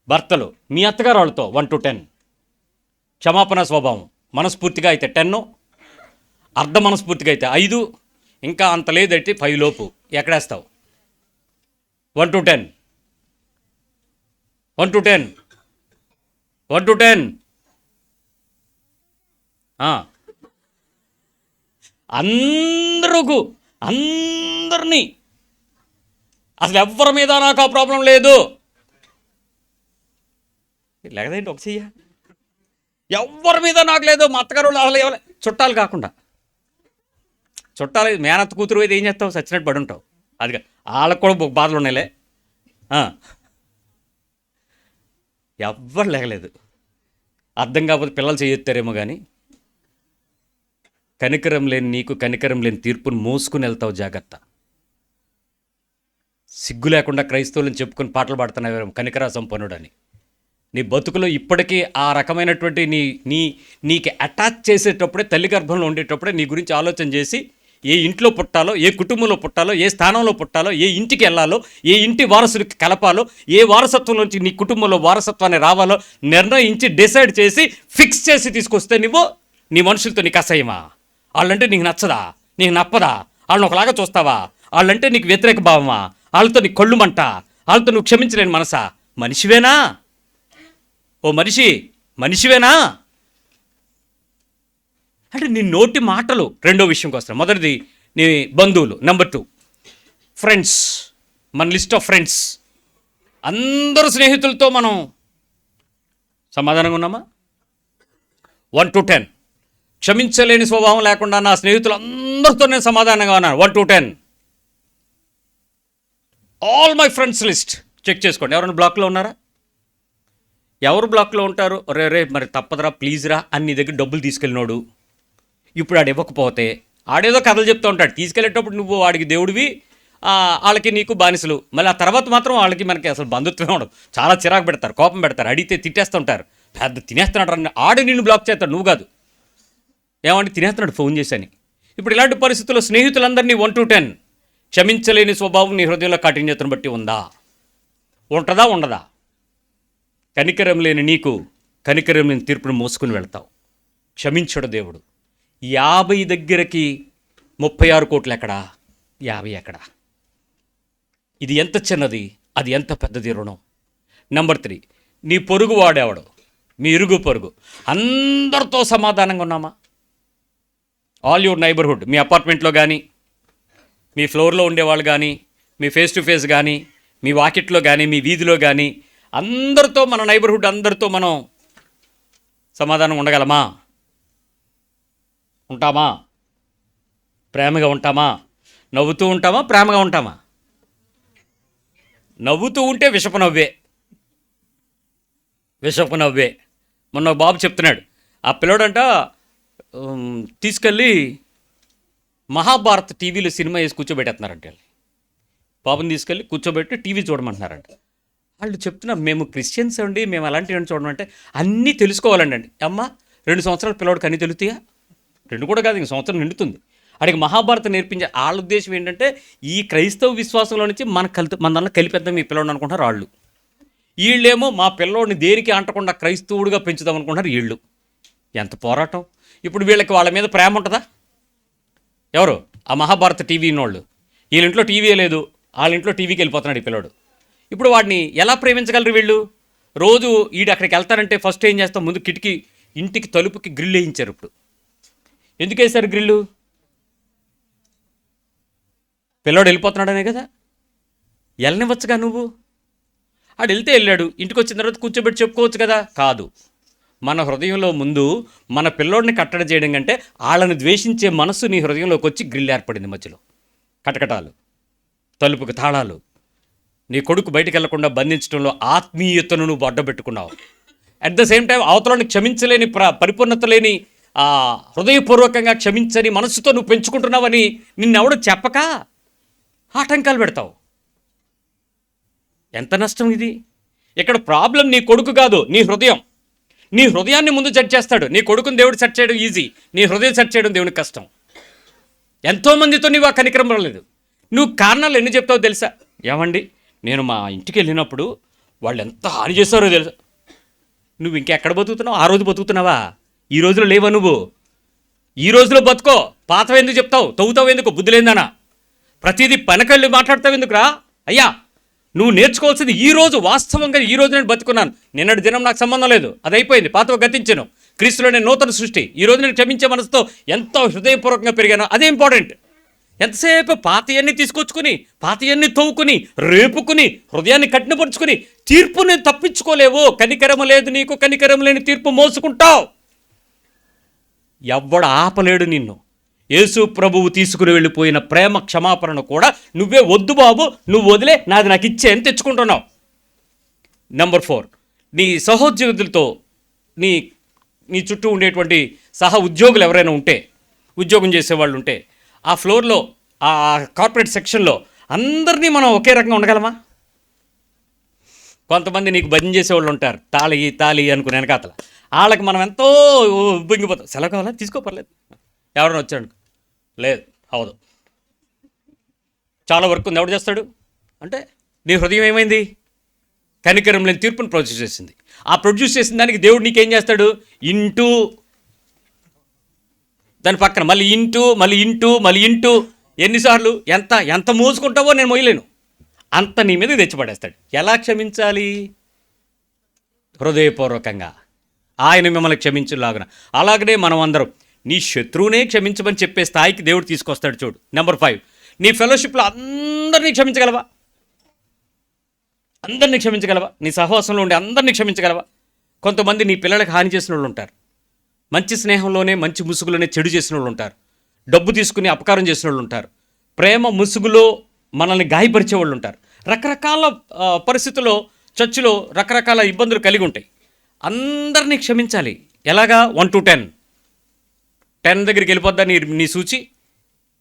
భర్తలు మీ అత్తగారు వాళ్ళతో 1 to 10, క్షమాపణ స్వభావం మనస్ఫూర్తిగా అయితే 10, అర్ధ మనస్ఫూర్తిగా అయితే 5, ఇంకా అంత లేదైతే 5 లోపు ఎక్కడేస్తావు. 1 to 10, 1 to 10, 1 to 10. అందరినీ అసలు ఎవ్వరి మీద నాకు ఆ ప్రాబ్లం లేదు. లేకదేంటి ఒక చెయ్య, ఎవ్వరి మీద నాకు లేదు. మా అత్తగారు అసలు చుట్టాలు కాకుండా, చుట్టాలు మేనత్త కూతురు అయితే ఏం చేస్తావు, చచ్చినట్టు పడి ఉంటావు. అది వాళ్ళకు కూడా బాధలు ఉన్నాయిలే. ఎవ్వరు లేగలేదు. అర్థం కాకపోతే పిల్లలు చేయొత్తారేమో కానీ, కనికరం లేని నీకు కనికరం లేని తీర్పును మోసుకుని వెళ్తావు, జాగ్రత్త. సిగ్గు లేకుండా క్రైస్తవులను చెప్పుకొని పాటలు పాడుతున్నావు కనికరా సంపన్నుడని. నీ బతుకులో ఇప్పటికీ ఆ రకమైనటువంటి నీకు అటాచ్ చేసేటప్పుడే, తల్లి గర్భంలో ఉండేటప్పుడే నీ గురించి ఆలోచన చేసి ఏ ఇంట్లో పుట్టాలో, ఏ కుటుంబంలో పుట్టాలో, ఏ స్థానంలో పుట్టాలో, ఏ ఇంటికి వెళ్ళాలో, ఏ ఇంటి వారసుడికి కలపాలో, ఏ వారసత్వం నుంచి నీ కుటుంబంలో వారసత్వాన్ని రావాలో నిర్ణయించి డిసైడ్ చేసి ఫిక్స్ చేసి తీసుకొస్తే నువ్వు నీ మనుషులతో నీకు అసహ్యమా? వాళ్ళంటే నీకు నచ్చదా? నీకు నప్పదా? వాళ్ళని ఒకలాగా చూస్తావా? వాళ్ళంటే నీకు వ్యతిరేక భావమా? వాళ్ళతో నీకు కళ్ళు మంట? వాళ్ళతో నువ్వు క్షమించలేని మనసా? మనిషివేనా? ఓ మనిషివేనా అంటే నీ నోటి మాటలు. రెండో విషయంకి వస్తాం. మొదటిది నీ బంధువులు. Number 2 friends. మన లిస్ట్ ఆఫ్ ఫ్రెండ్స్, అందరూ స్నేహితులతో మనం సమాధానంగా ఉన్నామా? 1 to 10. క్షమించలేని స్వభావం లేకుండా నా స్నేహితులు అందరితో నేను సమాధానంగా ఉన్నాను. 1 to 10. All my friends list check చేసుకోండి. ఎవరైనా బ్లాక్లో ఉన్నారా? ఎవరు బ్లాక్లో ఉంటారు? రే మరి తప్పదురా, ప్లీజ్ రా అని నీ దగ్గర డబ్బులు తీసుకెళ్ళినోడు, ఇప్పుడు ఆడు ఇవ్వకపోతే ఆడేదో కథలు చెప్తూ ఉంటాడు. తీసుకెళ్ళేటప్పుడు నువ్వు వాడికి దేవుడివి, వాళ్ళకి నీకు బానిసలు. మళ్ళీ ఆ తర్వాత మాత్రం వాళ్ళకి మనకి అసలు బంధుత్వం ఉండదు. చాలా చిరాకు పెడతారు, కోపం పెడతారు, అడిగితే తిట్టేస్తుంటారు. పెద్ద తినేస్తున్నాడు ఆడు నిన్ను బ్లాక్ చేస్తాడు, నువ్వు కాదు. ఏమంటే తినేస్తున్నాడు ఫోన్ చేశాని. ఇప్పుడు ఇలాంటి పరిస్థితుల్లో స్నేహితులందరినీ 1 to 10. క్షమించలేని స్వభావం నీ హృదయంలో కాఠిన్యతను బట్టి ఉందా? ఉంటుందా ఉండదా? కనికరం లేని నీకు కనికరం లేని తీర్పును మోసుకుని వెళ్తావు. క్షమించడు దేవుడు. 50 దగ్గరకి 36 కోట్లు ఎక్కడా? 50 ఎక్కడా? ఇది ఎంత చిన్నది, అది ఎంత పెద్దది రుణం. నెంబర్ 3 నీ పొరుగు వాడేవాడు, మీ ఇరుగు పొరుగు, అందరితో సమాధానంగా ఉన్నామా? ఆల్ యువర్ నైబర్హుడ్, మీ అపార్ట్మెంట్లో కానీ, మీ ఫ్లోర్లో ఉండేవాళ్ళు కానీ, మీ ఫేస్ టు ఫేస్ కానీ, మీ వాకిట్లో కానీ, మీ వీధిలో కానీ, అందరితో మన నైబర్హుడ్ అందరితో మనం సమాధానం ఉండగలమా? ఉంటామా? ప్రేమగా ఉంటామా? నవ్వుతూ ఉంటామా? ప్రేమగా ఉంటామా? నవ్వుతూ ఉంటే విషపు నవ్వే. మొన్న ఒక బాబు చెప్తున్నాడు, ఆ పిల్లోడంట తీసుకెళ్ళి మహాభారత్ టీవీలో సినిమా వేసి కూర్చోబెట్టేస్తున్నారంట. బాబుని తీసుకెళ్ళి కూర్చోబెట్టి టీవీ చూడమంటున్నారంట. వాళ్ళు చెప్తున్నారు, మేము క్రిస్టియన్స్ అండి, మేము అలాంటివి చూడమంటే అన్నీ తెలుసుకోవాలండి. అమ్మ 2 సంవత్సరాల పిల్లవాడికి అన్నీ తెలుస్తాయా? 2 కూడా కాదు, ఇంక సంవత్సరం నిండుతుంది. అడిగి మహాభారతం నేర్పించే వాళ్ళ ఉద్దేశం ఏంటంటే ఈ క్రైస్తవ విశ్వాసంలో నుంచి మన దాన్ని కలిపేద్దాం ఈ పిల్లవాడిని అనుకుంటారు వాళ్ళు. వీళ్ళేమో మా పిల్లోడిని దేనికి అంటకుండా క్రైస్తవుడిగా పెంచుదాం అనుకుంటారు వీళ్ళు. ఎంత పోరాటం! ఇప్పుడు వీళ్ళకి వాళ్ళ మీద ప్రేమ ఉంటుందా? ఎవరు? ఆ మహాభారత టీవీ వాళ్ళు. వీళ్ళ ఇంట్లో టీవీ లేదు, వాళ్ళ ఇంట్లో టీవీకి వెళ్ళిపోతున్నాడు ఈ పిల్లోడు. ఇప్పుడు వాడిని ఎలా ప్రేమించగలరు వీళ్ళు? రోజు వీడు అక్కడికి వెళ్తారంటే ఫస్ట్ ఏం చేస్తాం, ముందు ఇంటికి తలుపుకి గ్రిల్ వేయించారు. ఇప్పుడు ఎందుకు వేశారు గ్రిల్లు? పిల్లోడు వెళ్ళిపోతున్నాడనే కదా. వెళ్ళనివ్వచ్చుగా నువ్వు. ఆడు వెళ్తే వెళ్ళాడు, ఇంటికి వచ్చిన తర్వాత కూర్చోబెట్టి చెప్పుకోవచ్చు కదా. కాదు, మన హృదయంలో ముందు మన పిల్లోడిని కట్టడి చేయడం కంటే వాళ్ళని ద్వేషించే మనస్సు నీ హృదయంలోకి వచ్చి గ్రిల్ ఏర్పడింది. మధ్యలో కటకటాలు, తలుపుకి తాళాలు. నీ కొడుకు బయటికి వెళ్లకుండా బంధించడంలో ఆత్మీయతను నువ్వు అడ్డబెట్టుకున్నావు. అట్ ద సేమ్ టైం అవతలని క్షమించలేని పరిపూర్ణత లేని హృదయపూర్వకంగా క్షమించని మనస్సుతో నువ్వు పెంచుకుంటున్నావని నిన్నెవడు చెప్పక ఆటంకాలు పెడతావు. ఎంత నష్టం ఇది! ఇక్కడ ప్రాబ్లం నీ కొడుకు కాదు, నీ హృదయం. నీ హృదయాన్ని ముందు సెట్ చేస్తాడు. నీ కొడుకుని దేవుడు సెట్ చేయడం ఈజీ, నీ హృదయం సెట్ చేయడం దేవునికి కష్టం. ఎంతోమందితో నీవు ఆ కనికరం రాలేదు. నువ్వు కారణాలు ఎన్ని చెప్తావో తెలుసా? ఏమండి, నేను మా ఇంటికి వెళ్ళినప్పుడు వాళ్ళు ఎంత హాని చేస్తారో తెలుసా. నువ్వు ఇంకెక్కడ బతుకుతున్నావు? ఆ రోజు బతుకుతున్నావా? ఈ రోజులో లేవా నువ్వు? ఈ రోజులో బతుకో. పాతవి ఎందుకు చెప్తావు? తవ్వుతావు ఎందుకు? బుద్ధి లేదనా? ప్రతిదీ పనకళ్ళు మాట్లాడతావు ఎందుకురా? అయ్యా, నువ్వు నేర్చుకోవాల్సింది ఈ రోజు. వాస్తవంగా ఈ రోజు నేను బతుకున్నాను, నిన్నటి దినం నాకు సంబంధం లేదు, అది అయిపోయింది, పాతవ గతించను. క్రీస్తులో నేను నూతన సృష్టి. ఈ రోజు నేను క్షమించే మనసుతో ఎంతో హృదయపూర్వకంగా పెరిగాను, అదే ఇంపార్టెంట్. ఎంతసేపు పాతయన్ని తీసుకొచ్చుకుని, పాతయన్ని తవ్వుకుని, రేపుకుని, హృదయాన్ని కఠినపరుచుకుని తీర్పుని తప్పించుకోలేవు. కనికరము లేదు నీకు, కనికరం లేని తీర్పు మోసుకుంటావు. ఎవ్వడు ఆపలేడు నిన్ను. యేసు ప్రభువు తీసుకుని వెళ్ళిపోయిన ప్రేమ క్షమాపణను కూడా నువ్వే వద్దు బాబు, నువ్వు వదిలే, నాది నాకు ఇచ్చే అని తెచ్చుకుంటున్నావు. నెంబర్ 4, నీ సహోద్యోగులతో నీ చుట్టూ ఉండేటువంటి ఉద్యోగులు ఎవరైనా ఉంటే, ఉద్యోగం చేసేవాళ్ళు ఉంటే, ఆ ఫ్లోర్లో ఆ కార్పొరేట్ సెక్షన్లో అందరినీ మనం ఒకే రకంగా ఉండగలమా? కొంతమంది నీకు భజన చేసేవాళ్ళు ఉంటారు, తాళి అనుకునే వెనకాతల. వాళ్ళకి మనం ఎంతో ఉబ్బింగిపోతాం. సెలవు కావాలా? తీసుకోపర్లేదు. ఎవరైనా వచ్చాడు, లేదు అవదు, చాలా వర్క్ ఉంది, ఎవడు చేస్తాడు అంటే నీ హృదయం ఏమైంది? కనికరం లేని తీర్పును ప్రొడ్యూస్ చేసింది. ఆ ప్రొడ్యూస్ చేసిన దానికి దేవుడు నీకేం చేస్తాడు? ఇంటూ, దాని పక్కన మళ్ళీ ఇంటూ ఎన్నిసార్లు ఎంత మోసుకుంటావో నేను మోయలేను, అంత నీ మీద తెచ్చిపడేస్తాడు. ఎలా క్షమించాలి? హృదయపూర్వకంగా. ఆయన మిమ్మల్ని క్షమించులాగున. అలాగనే మనం అందరం నీ శత్రువునే క్షమించమని చెప్పే స్థాయికి దేవుడు తీసుకొస్తాడు. చూడు. నెంబర్ 5, నీ ఫెలోషిప్లో అందరినీ క్షమించగలవా? అందరినీ క్షమించగలవా? నీ సహవాసంలో ఉండి అందరినీ క్షమించగలవా? కొంతమంది నీ పిల్లలకు హాని చేసిన వాళ్ళు ఉంటారు, మంచి స్నేహంలోనే మంచి ముసుగులోనే చెడు చేసిన వాళ్ళు ఉంటారు, డబ్బు తీసుకుని అపకారం చేసిన వాళ్ళు ఉంటారు, ప్రేమ ముసుగులో మనల్ని గాయపరిచే వాళ్ళు ఉంటారు. రకరకాల పరిస్థితుల్లో చర్చిలో రకరకాల ఇబ్బందులు కలిగి ఉంటాయి. అందరినీ క్షమించాలి. ఎలాగా? 1 to 10. 10 దగ్గరికి వెళ్ళిపోద్దా నీ సూచి?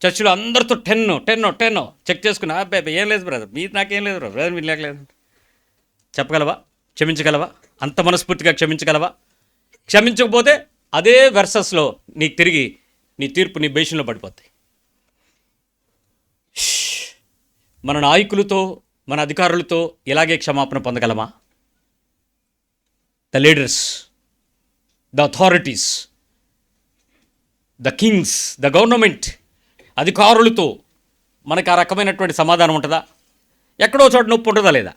చర్చిలో అందరితో 10 చెక్ చేసుకున్నా, అబ్బాయి ఏం లేదు బ్రదర్, నాకేం లేదు బ్రదర్, మీరు లేకలేదు చెప్పగలవా? క్షమించగలవా? అంత మనస్ఫూర్తిగా క్షమించగలవా? క్షమించకపోతే అదే వెర్సస్లో నీకు తిరిగి నీ తీర్పు నీ బేషన్లో పడిపోతాయి. మన నాయకులతో, మన అధికారులతో ఇలాగే క్షమాపణ పొందగలమా? The leaders, the authorities, the kings, the government, అధికారులతో మనకు ఆ రకమైనటువంటి సమాధానం ఉంటుందా? ఎక్కడో చోట నొప్పి ఉంటుందా లేదా?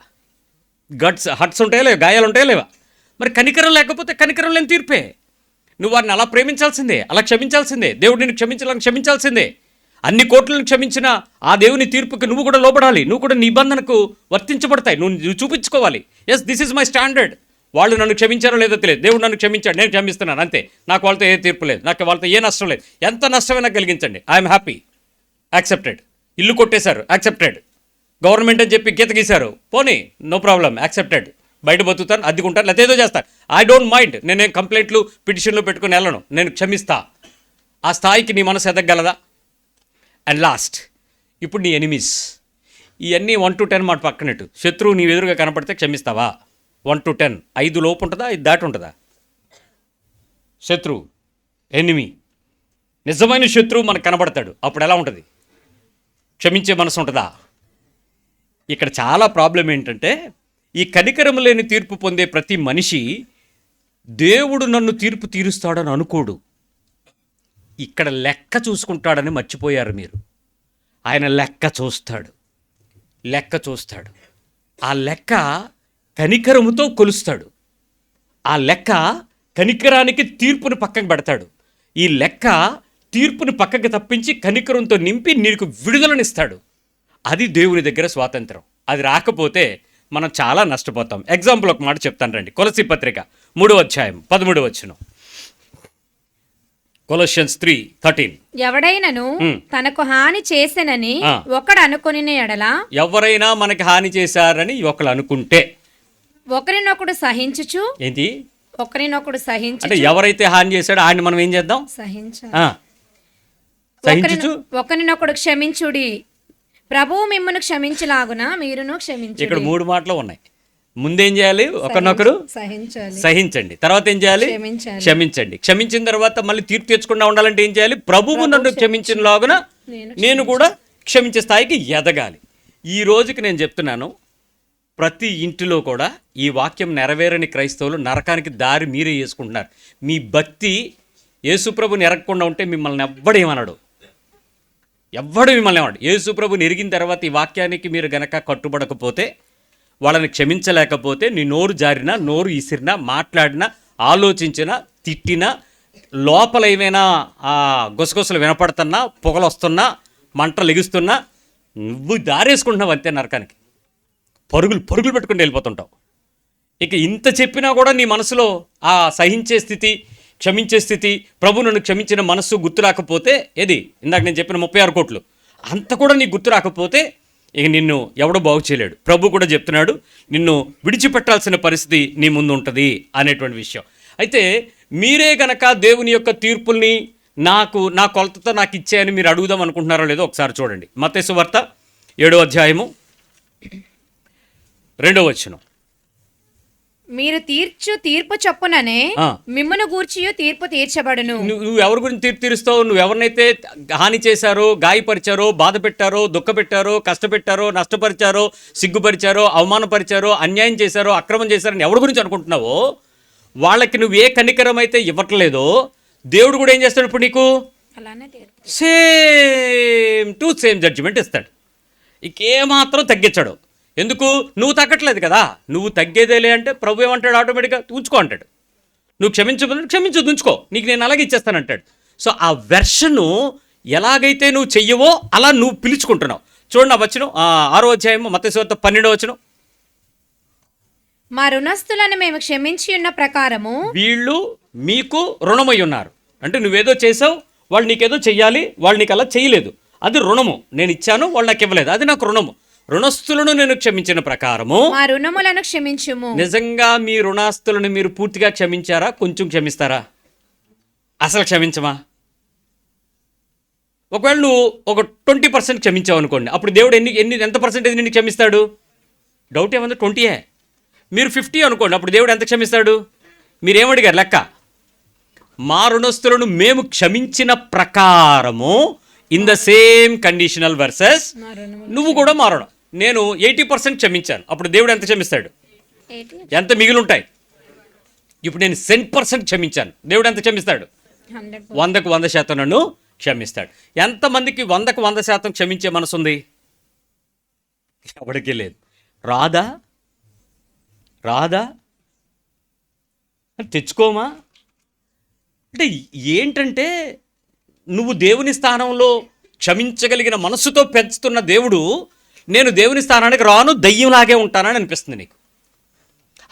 హట్స్ ఉంటాయా లేవా? గాయాలు ఉంటాయా లేవా? మరి కనికరం లేకపోతే కనికరం లేని తీర్పే. నువ్వు వారిని అలా ప్రేమించాల్సిందే, అలా క్షమించాల్సిందే. దేవుడు నిన్ను క్షమించాల్సిందే. అన్ని కోట్లను క్షమించిన ఆ దేవుని తీర్పుకి నువ్వు కూడా లోబడాలి. నువ్వు కూడా నిబంధనకు వర్తించబడతాయి. నువ్వు చూపించుకోవాలి. Yes, this is my standard. వాళ్ళు నన్ను క్షమించారో లేదో తెలియదు, దేవుడు నన్ను క్షమించాడు, నేను క్షమిస్తున్నాను అంతే. నాకు వాళ్ళతో ఏ తీర్పు లేదు, నాకు వాళ్ళతో ఏ నష్టం లేదు. ఎంత నష్టమైనా కలిగించండి, ఐఎమ్ హ్యాపీ, యాక్సెప్టెడ్. ఇల్లు కొట్టేశారు, యాక్సెప్టెడ్. గవర్నమెంట్ అని చెప్పి గీత గీశారు, పోనీ నో ప్రాబ్లం, యాక్సెప్టెడ్. బయట బతుకుతాను, అద్దెకుంటాను, లేకపోతే ఏదో చేస్తాను. I don't mind. నేనేం కంప్లైంట్లు పిటిషన్లు పెట్టుకుని వెళ్ళను, నేను క్షమిస్తా. ఆ స్థాయికి నీ మనసు ఎదగలదా? అండ్ లాస్ట్, ఇప్పుడు నీ ఎనిమీస్, ఇవన్నీ 1 to 10 మాట పక్కనట్టు. శత్రువు నీ ఎదురుగా కనపడితే క్షమిస్తావా? 1 to 10, 5 లోపు ఉంటుందా, 5 దాటి ఉంటుందా? శత్రువు, ఎనిమి, నిజమైన శత్రువు మనకు కనబడతాడు, అప్పుడు ఎలా ఉంటుంది? క్షమించే మనసు ఉంటుందా? ఇక్కడ చాలా ప్రాబ్లం ఏంటంటే, ఈ కనికరం లేని తీర్పు పొందే ప్రతి మనిషి దేవుడు నన్ను తీర్పు తీరుస్తాడని అనుకోడు. ఇక్కడ లెక్క చూసుకుంటాడని మర్చిపోయారు మీరు. ఆయన లెక్క చూస్తాడు. ఆ లెక్క కనికరముతో కొలుస్తాడు. ఆ లెక్క కనికరానికి తీర్పుని పక్కకు పెడతాడు. ఈ లెక్క తీర్పుని పక్కకు తప్పించి కనికరంతో నింపి నీకు విడుదలనిస్తాడు. అది దేవుని దగ్గర స్వాతంత్రం. అది రాకపోతే మనం చాలా నష్టపోతాం. ఎగ్జాంపుల్ ఒక మాట చెప్తాను రండి. కొలస్సీ పత్రిక 3వ అధ్యాయం 13వ వచనం. కొలస్సియన్స్ 3:13. ఎవడైనను తనకు హాని చేసెనని ఒకడు అనుకుని ఎడల, ఎవరైనా మనకి హాని చేశారని ఒకళ్ళు అనుకుంటే, ఒకరినొకడు సహించుచు, ఏంటి ఒకరినొకడు సహించు, అంటే ఎవరైతే హాని చేశాడో ఆయన మనం ఏం చేద్దాం? సహించు, ఒకరినొకడు క్షమించుడి, ప్రభువు మిమ్మును క్షమించలాగున మీరును క్షమించండి. ఇక్కడ 3 మాటలు ఉన్నాయి. ముందేం చేయాలి? ఒకరినొకరు సహించండి. తర్వాత ఏం చేయాలి? క్షమించండి. క్షమించిన తర్వాత మళ్ళీ తీర్పు తెచ్చకుండా ఉండాలంటే ఏం చేయాలి? ప్రభువు నన్ను క్షమించిన లాగున నేను కూడా క్షమించే స్థాయికి ఎదగాలి. ఈ రోజుకి నేను చెప్తున్నాను, ప్రతి ఇంటిలో కూడా ఈ వాక్యం నెరవేరని క్రైస్తవులు నరకానికి దారి మీరే చేసుకుంటున్నారు. మీ భక్తి యేసుప్రభుని ఎరగకుండా ఉంటే మిమ్మల్ని ఎవ్వడు ఏమన్నాడు? యేసుప్రభుని ఎరిగిన తర్వాత ఈ వాక్యానికి మీరు గనక కట్టుబడకపోతే, వాళ్ళని క్షమించలేకపోతే, నీ నోరు జారినా, నోరు ఇసిరినా, మాట్లాడినా, ఆలోచించినా, తిట్టినా, లోపల ఏమైనా గుసగుసలు వినపడుతున్నా, పొగలు వస్తున్నా, మంటలు ఎగుస్తున్నా, నువ్వు దారేసుకుంటున్నావు అంతే నరకానికి. పరుగులు పెట్టుకుని వెళ్ళిపోతుంటావు. ఇక ఇంత చెప్పినా కూడా నీ మనసులో ఆ సహించే స్థితి, క్షమించే స్థితి, ప్రభు నన్ను క్షమించిన మనస్సు గుర్తు రాకపోతే, ఏది ఇందాక నేను చెప్పిన 36 కోట్లు అంత కూడా నీకు గుర్తు రాకపోతే, ఇక నిన్ను ఎవడో బాగు చేయలేడు. ప్రభు కూడా చెప్తున్నాడు, నిన్ను విడిచిపెట్టాల్సిన పరిస్థితి నీ ముందు ఉంటుంది అనేటువంటి విషయం. అయితే మీరే గనక దేవుని యొక్క తీర్పుల్ని నా కొలతతో నాకు ఇచ్చాయని మీరు అడుగుదాం అనుకుంటున్నారో లేదో ఒకసారి చూడండి. మత్తయి సువార్త 7వ అధ్యాయము 2వ వచనం. మీరు తీర్పు చొప్పుననే మిమ్మును గూర్చియు తీర్పు తీర్చబడును. నువ్వు ఎవరి గురించి తీర్పు తీరుస్తావు? నువ్వు ఎవరినైతే హాని చేశారో, గాయపరిచారో, బాధ పెట్టారో, దుఃఖపెట్టారో, కష్టపెట్టారో, నష్టపరిచారో, సిగ్గుపరిచారో, అవమానపరిచారో, అన్యాయం చేశారో, అక్రమం చేశారని ఎవరి గురించి అనుకుంటున్నావో, వాళ్ళకి నువ్వు ఏ కనికరం అయితే ఇవ్వట్లేదో, దేవుడు కూడా ఏం చేస్తాడు ఇప్పుడు నీకు? సేమ్ జడ్జిమెంట్ ఇస్తాడు. ఇంకేమాత్రం తగ్గించాడు. ఎందుకు? నువ్వు తగ్గట్లేదు కదా. నువ్వు తగ్గేదేలే అంటే ప్రభు ఏమంటాడు? ఆటోమేటిక్గా ఉంచుకో అంటాడు. నువ్వు క్షమించు ఉంచుకో, నీకు నేను అలాగే ఇచ్చేస్తానంటాడు. సో ఆ వెర్షను ఎలాగైతే నువ్వు చెయ్యవో అలా నువ్వు పిలుచుకుంటున్నావు. చూడండి ఆ వచనం, 6వ అధ్యాయం మత్తయి సువార్త 12వ వచనం. మా రుణస్థులను మేము క్షమించి ఉన్న ప్రకారము వీళ్ళు మీకు రుణమై ఉన్నారు. అంటే నువ్వేదో చేసావు, వాళ్ళు నీకేదో చెయ్యాలి, వాళ్ళు నీకు అలా చేయలేదు, అది రుణము. నేను ఇచ్చాను, వాళ్ళు నాకు ఇవ్వలేదు, అది నాకు రుణము. రుణస్థులను నేను క్షమించిన ప్రకారము మా రుణములను క్షమించుము. నిజంగా మీ రుణాస్తులను మీరు పూర్తిగా క్షమించారా? కొంచెం క్షమిస్తారా? అసలు క్షమించమా? ఒకవేళ నువ్వు ఒక 20% క్షమించావు అనుకోండి, అప్పుడు దేవుడు ఎంత పర్సెంటేజ్ నిన్ను క్షమిస్తాడు? డౌట్ ఏమంది? 20. మీరు 50 అనుకోండి, అప్పుడు దేవుడు ఎంత క్షమిస్తాడు? మీరేమడిగారు లెక్క? మా రుణస్థులను మేము క్షమించిన ప్రకారము, in the same conditional versus నువ్వు కూడా మా రుణం. నేను 80% క్షమించాను, అప్పుడు దేవుడు ఎంత క్షమిస్తాడు? ఎంత మిగిలి ఉంటాయి? ఇప్పుడు నేను 100% క్షమించాను, దేవుడు ఎంత క్షమిస్తాడు? 100కు 100% నన్ను క్షమిస్తాడు. ఎంతమందికి 100కు 100% క్షమించే మనసు ఉంది? ఎవరికి లేదు. రాదా తెచ్చుకోమా? అంటే ఏంటంటే, నువ్వు దేవుని స్థానంలో క్షమించగలిగిన మనసుతో పెంచుతున్న దేవుడు, నేను దేవుని స్థానానికి రాను, దయ్యంలాగే ఉంటానని అనిపిస్తుంది నీకు.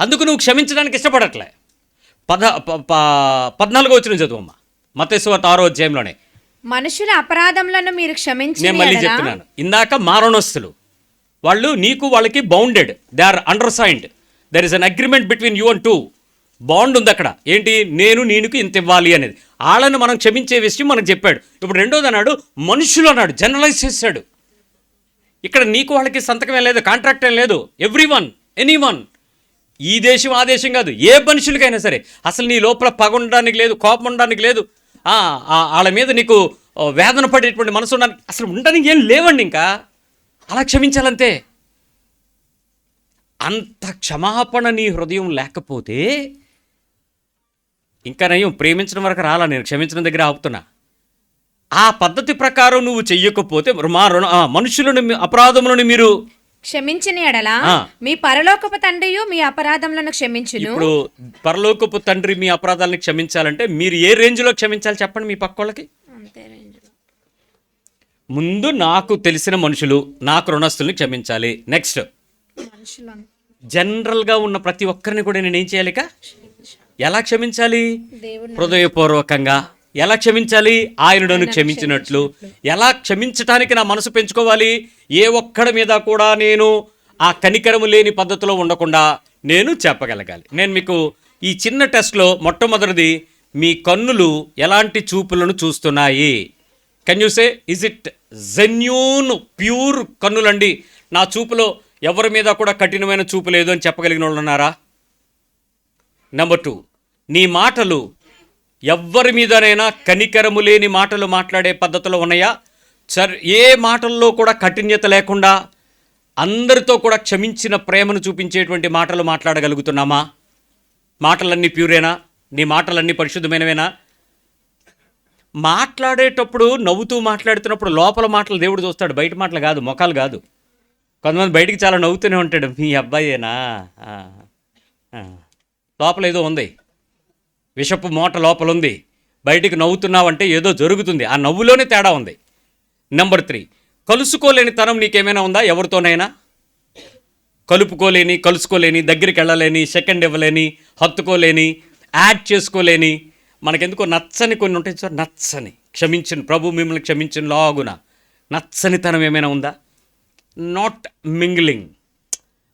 అందుకు నువ్వు క్షమించడానికి ఇష్టపడట్లే. 14వ వచనం చదువమ్మా, మత్తయి సువార్త 6వ అధ్యాయంలోనే. మనుషుల అపరాధములను మీరు క్షమించి. నేను మళ్ళీ చెప్తున్నాను, ఇందాక మారణస్తులు వాళ్ళు నీకు వాళ్ళకి bounded, they are undersigned, there is an agreement between you and two. Bond ఉంది అక్కడ. ఏంటి? నేను నీకు ఇంత ఇవ్వాలి అనేది. వాళ్ళని మనం క్షమించే విషయం మనకు చెప్పాడు. ఇప్పుడు రెండోది అన్నాడు మనుషులు అన్నాడు, జనరలైజ్ చేశాడు. ఇక్కడ నీకు వాళ్ళకి సంతకం ఏం లేదు, కాంట్రాక్ట్ ఏం లేదు. ఎవ్రీవన్, ఎనీవన్, ఈ దేశం ఆ దేశం కాదు, ఏ మనుషులకైనా సరే అసలు నీ లోపల పగ ఉండడానికి లేదు, కోపం ఉండడానికి లేదు, వాళ్ళ మీద నీకు వేదన పడేటువంటి మనసు ఉండడానికి అసలు ఉండడానికి ఏం లేవండి. ఇంకా అలా క్షమించాలంతే. అంత క్షమాపణ నీ హృదయం లేకపోతే ఇంకా నయం ప్రేమించడం వరకు రాలా, నేను క్షమించడం దగ్గర ఆపుతున్నా. ఆ పద్ధతి ప్రకారం నువ్వు చెయ్యకపోతే మనుషులను అపరాధములను మీరు క్షమించిన ఎడల మీ పరలోకపు తండ్రియు మీ అపరాధములను క్షమించును. ఇప్పుడు పరలోకపు తండ్రి మీ అపరాధాలను క్షమించాలంటే మీరు ఏ రేంజ్లో క్షమించాలి చెప్పండి మీ పక్కోళ్ళకి. ముందు నాకు తెలిసిన మనుషులు, నాకు రుణస్తుల్ని క్షమించాలి. నెక్స్ట్ జనరల్గా ఉన్న ప్రతి ఒక్కరిని కూడా నేను ఏం చేయాలి? ఎలా క్షమించాలి? హృదయపూర్వకంగా. ఎలా క్షమించాలి? ఆయనను క్షమించినట్లు. ఎలా క్షమించటానికి నా మనసు పెంచుకోవాలి? ఏ ఒక్కడి మీద కూడా నేను ఆ కనికరము లేని పద్ధతిలో ఉండకుండా నేను చెప్పగలగాలి. నేను మీకు ఈ చిన్న టెస్ట్లో మొట్టమొదటిది, మీ కన్నులు ఎలాంటి చూపులను చూస్తున్నాయి? Can you say is it genuine pure కన్నులండి, నా చూపులో ఎవరి మీద కూడా కఠినమైన చూపు లేదు అని చెప్పగలిగిన వాళ్ళు ఉన్నారా? నెంబర్ 2, నీ మాటలు ఎవ్వరి మీదనైనా కనికరము లేని మాటలు మాట్లాడే పద్ధతిలో ఉన్నాయా? ఏ మాటల్లో కూడా కఠిన్యత లేకుండా అందరితో కూడా క్షమించిన ప్రేమను చూపించేటువంటి మాటలు మాట్లాడగలుగుతున్నామా? మాటలన్నీ ప్యూరేనా? నీ మాటలన్నీ పరిశుద్ధమైనవేనా? మాట్లాడేటప్పుడు నవ్వుతూ మాట్లాడుతున్నప్పుడు లోపల మాటలు దేవుడు చూస్తాడు, బయట మాటలు కాదు, మొఖాలు కాదు. కొంతమంది బయటికి చాలా నవ్వుతూనే ఉంటాడు, మీ అబ్బాయేనా, లోపల ఏదో ఉంది, విషపు మూట లోపల ఉంది, బయటికి నవ్వుతున్నావంటే ఏదో జరుగుతుంది, ఆ నవ్వులోనే తేడా ఉంది. నెంబర్ 3, కలుసుకోలేని తనం నీకేమైనా ఉందా? ఎవరితోనైనా కలుసుకోలేని, దగ్గరికి వెళ్ళలేని, సెకండ్ ఇవ్వలేని, హత్తుకోలేని, యాడ్ చేసుకోలేని, మనకెందుకో నచ్చని కొన్ని ఉంటాయి సార్, నచ్చని, క్షమించిన ప్రభు మిమ్మల్ని క్షమించిన లాగున నచ్చని తనం ఏమైనా ఉందా? Not mingling.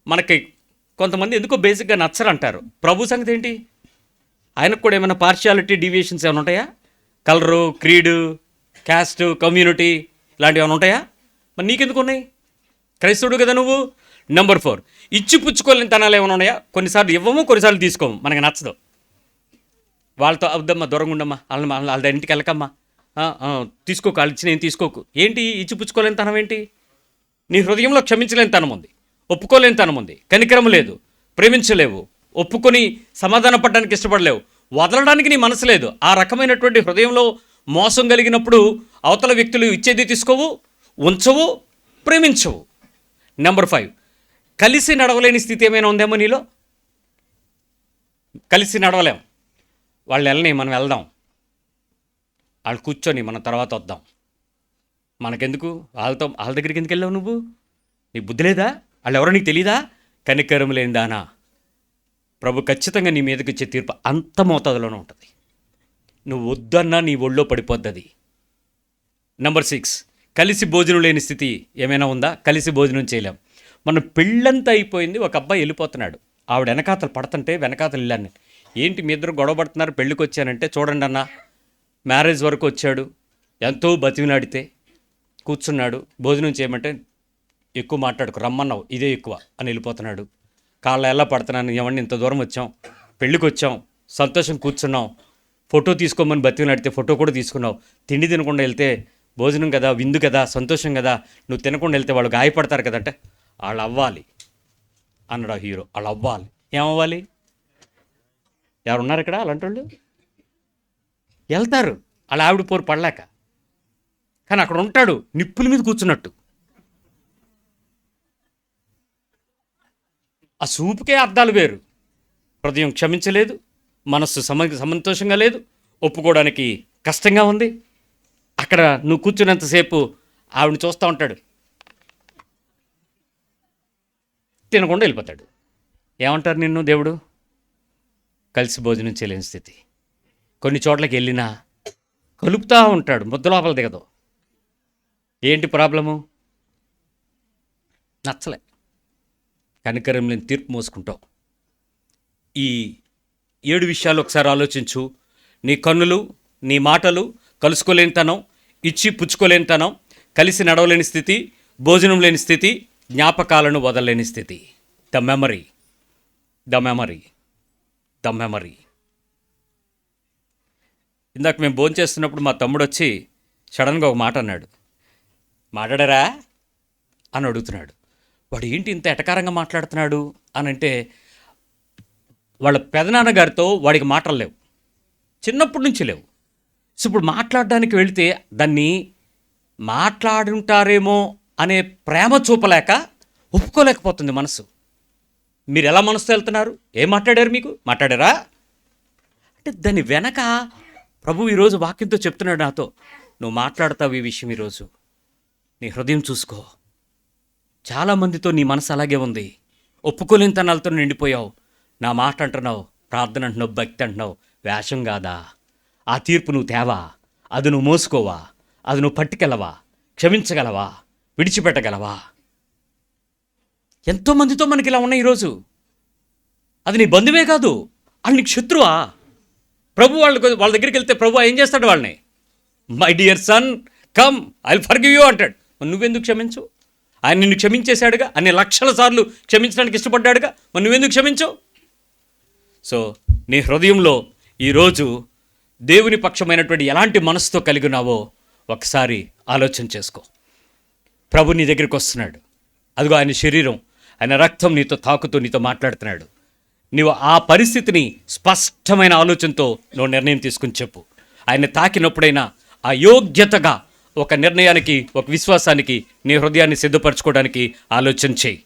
మనకి కొంతమంది ఎందుకో బేసిక్గా నచ్చరు అంటారు. ప్రభు సంగతి ఏంటి? ఆయనకు కూడా ఏమైనా పార్షియాలిటీ, డీవియేషన్స్ ఏమైనా ఉంటాయా? కలరు, క్రీడు, క్యాస్ట్, కమ్యూనిటీ ఇలాంటివి ఏమైనా ఉంటాయా? మరి నీకెందుకు ఉన్నాయి? క్రైస్తవుడు కదా నువ్వు. నెంబర్ 4, ఇచ్చిపుచ్చుకోలేని తనాలు ఏమైనా ఉన్నాయా? కొన్నిసార్లు ఇవ్వము, కొన్నిసార్లు తీసుకోము, మనకి నచ్చదు. వాళ్ళతో అవుద్దమ్మా, దూరంగా ఉండమ్మా, వాళ్ళ ఇంటికి వెళ్ళకమ్మా, తీసుకోకు, వాళ్ళు ఇచ్చి నేను తీసుకోకు. ఏంటి ఇచ్చిపుచ్చుకోలేని తనం ఏంటి? నీ హృదయంలో క్షమించలేని తనం ఉంది, ఒప్పుకోలేని తనం ఉంది, కనికరం లేదు, ప్రేమించలేవు, ఒప్పుకొని సమాధాన పడడానికి ఇష్టపడలేవు, వదలడానికి నీ మనసు లేదు. ఆ రకమైనటువంటి హృదయంలో మోసం కలిగినప్పుడు అవతల వ్యక్తులు ఇచ్చేది తీసుకోవు, ఉంచవు, ప్రేమించవు. నెంబర్ 5, కలిసి నడవలేని స్థితి ఏమైనా ఉందేమో నీలో? కలిసి నడవలేం, వాళ్ళు వెళ్ళని మనం వెళ్దాం, వాళ్ళు కూర్చొని మనం తర్వాత వద్దాం, మనకెందుకు వాళ్ళ దగ్గరికి ఎందుకు వెళ్ళావు నువ్వు? నీకు బుద్ధి లేదా? వాళ్ళు ఎవరో నీకు తెలీదా? కనికరం లేని దానా, ప్రభు ఖచ్చితంగా నీ మీదకి ఇచ్చే తీర్పు అంత మోతాదులోనే ఉంటుంది. నువ్వు వద్దన్నా నీ ఒళ్ళో పడిపోద్ది. నెంబర్ 6, కలిసి భోజనం లేని స్థితి ఏమైనా ఉందా? కలిసి భోజనం చేయలేం. మన పెళ్ళంతా అయిపోయింది, ఒక అబ్బాయి వెళ్ళిపోతున్నాడు, ఆవిడ వెనకాతలు పడుతుంటే వెనకాతలు వెళ్ళాను, ఏంటి మీ ఇద్దరు గొడవ పడుతున్నారు, పెళ్ళికి వచ్చానంటే, చూడండి అన్న మ్యారేజ్ వరకు వచ్చాడు, ఎంతో బతిమిలాడితే కూర్చున్నాడు, భోజనం చేయమంటే ఎక్కువ మాట్లాడుకు, రమ్మన్నావు ఇదే ఎక్కువ అని వెళ్ళిపోతున్నాడు. కాళ్ళ ఎలా పడుతున్నాను, ఏమన్నా ఇంత దూరం వచ్చాం, పెళ్ళికి వచ్చాం, సంతోషం కూర్చున్నాం, ఫోటో తీసుకోమని బతిమిలాడితే ఫోటో కూడా తీసుకున్నావు, తిండి తినకుండా వెళ్తే భోజనం కదా, విందు కదా, సంతోషం కదా, నువ్వు తినకుండా వెళ్తే వాళ్ళు గాయపడతారు కదంటే, వాళ్ళు అవ్వాలి అన్నాడు ఆ హీరో. వాళ్ళు అవ్వాలి. ఏమవ్వాలి? ఎవరున్నారు ఇక్కడ అలాంటి వాళ్ళు? వెళ్తారు వాళ్ళ ఆవిడ పోరు పడలేక, కానీ అక్కడ ఉంటాడు నిప్పుల మీద కూర్చున్నట్టు. ఆ చూపుకే అర్థాలు వేరు. హృదయం క్షమించలేదు, మనస్సు సంతోషంగా లేదు, ఒప్పుకోవడానికి కష్టంగా ఉంది. అక్కడ నువ్వు కూర్చున్నంతసేపు ఆవిడని చూస్తూ ఉంటాడు, తినకుండా వెళ్ళిపోతాడు. ఏమంటారు నిన్ను దేవుడు? కలిసి భోజనం చేయలేని స్థితి. కొన్ని చోట్లకి వెళ్ళినా కలుపుతూ ఉంటాడు, ముద్ద లోపల దిగదు. ఏంటి ప్రాబ్లము? నచ్చలే, కనికరం లేని తీర్పు మోసుకుంటావు. ఈ 7 విషయాలు ఒకసారి ఆలోచించు. నీ కన్నులు, నీ మాటలు, కలుసుకోలేనితనం, ఇచ్చి పుచ్చుకోలేనితనం, కలిసి నడవలేని స్థితి, భోజనం లేని స్థితి, జ్ఞాపకాలను వదలలేని స్థితి. The memory, the memory, the memory. ఇందాక మేము భోంచేస్తున్నప్పుడు మా తమ్ముడు వచ్చి సడన్గా ఒక మాట అన్నాడు. మాట్లాడారా అని అడుగుతున్నాడు. వాడు ఏంటి ఇంత ఎటకారంగా మాట్లాడుతున్నాడు అని అంటే, వాళ్ళ పెదనాన్నగారితో వాడికి మాటలు లేవు, చిన్నప్పటి నుంచి లేవు. సో ఇప్పుడు మాట్లాడడానికి వెళితే దాన్ని మాట్లాడుంటారేమో అనే ప్రేమ చూపలేక ఒప్పుకోలేకపోతుంది మనసు. మీరు ఎలా మనసుతో వెళ్తున్నారు? ఏం మాట్లాడారు? మీకు మాట్లాడారా అంటే దాని వెనక ప్రభు ఈరోజు వాక్యంతో చెప్తున్నాడు నాతో, నువ్వు మాట్లాడతావు ఈ విషయం. ఈరోజు నీ హృదయం చూసుకో. చాలామందితో నీ మనసు అలాగే ఉంది. ఒప్పుకోలేని తనాలతో నిండిపోయావు. నా మాట అంటున్నావు, ప్రార్థన అంటున్నావు, భక్తి అంటున్నావు. వేషం కాదా? ఆ తీర్పు నువ్వు తేవా? అది నువ్వు మోసుకోవా? అది నువ్వు పట్టుకెళ్ళవా? క్షమించగలవా? విడిచిపెట్టగలవా? ఎంతోమందితో మనకి ఇలా ఉన్నాయి ఈరోజు. అది నీ బంధువే కాదు, వాళ్ళు నీకు శత్రువా? ప్రభు వాళ్ళ దగ్గరికి వెళ్తే ప్రభు ఏం చేస్తాడు? వాళ్ళని my dear son come I will forgive you అంటాడు. మరి నువ్వెందుకు క్షమించు? ఆయన నిన్ను క్షమించేశాడుగా, అన్ని లక్షల సార్లు క్షమించడానికి ఇష్టపడ్డాడుగా, మరి నువ్వెందుకు క్షమించు? సో నీ హృదయంలో ఈరోజు దేవుని పక్షమైనటువంటి ఎలాంటి మనసుతో కలిగి ఉన్నావో ఒకసారి ఆలోచన చేసుకో. ప్రభు నీ దగ్గరికి వస్తున్నాడు. అదిగో ఆయన శరీరం, ఆయన రక్తం నీతో తాకుతూ నీతో మాట్లాడుతున్నాడు. నీవు ఆ పరిస్థితిని స్పష్టమైన ఆలోచనతో నువ్వు నిర్ణయం తీసుకుని చెప్పు. ఆయన తాకినప్పుడైనా ఆ యోగ్యతగా ఒక నిర్ణయానికి, ఒక విశ్వాసానికి నీ హృదయాన్ని సిద్ధపరచుకోవడానికి ఆలోచన చేయి.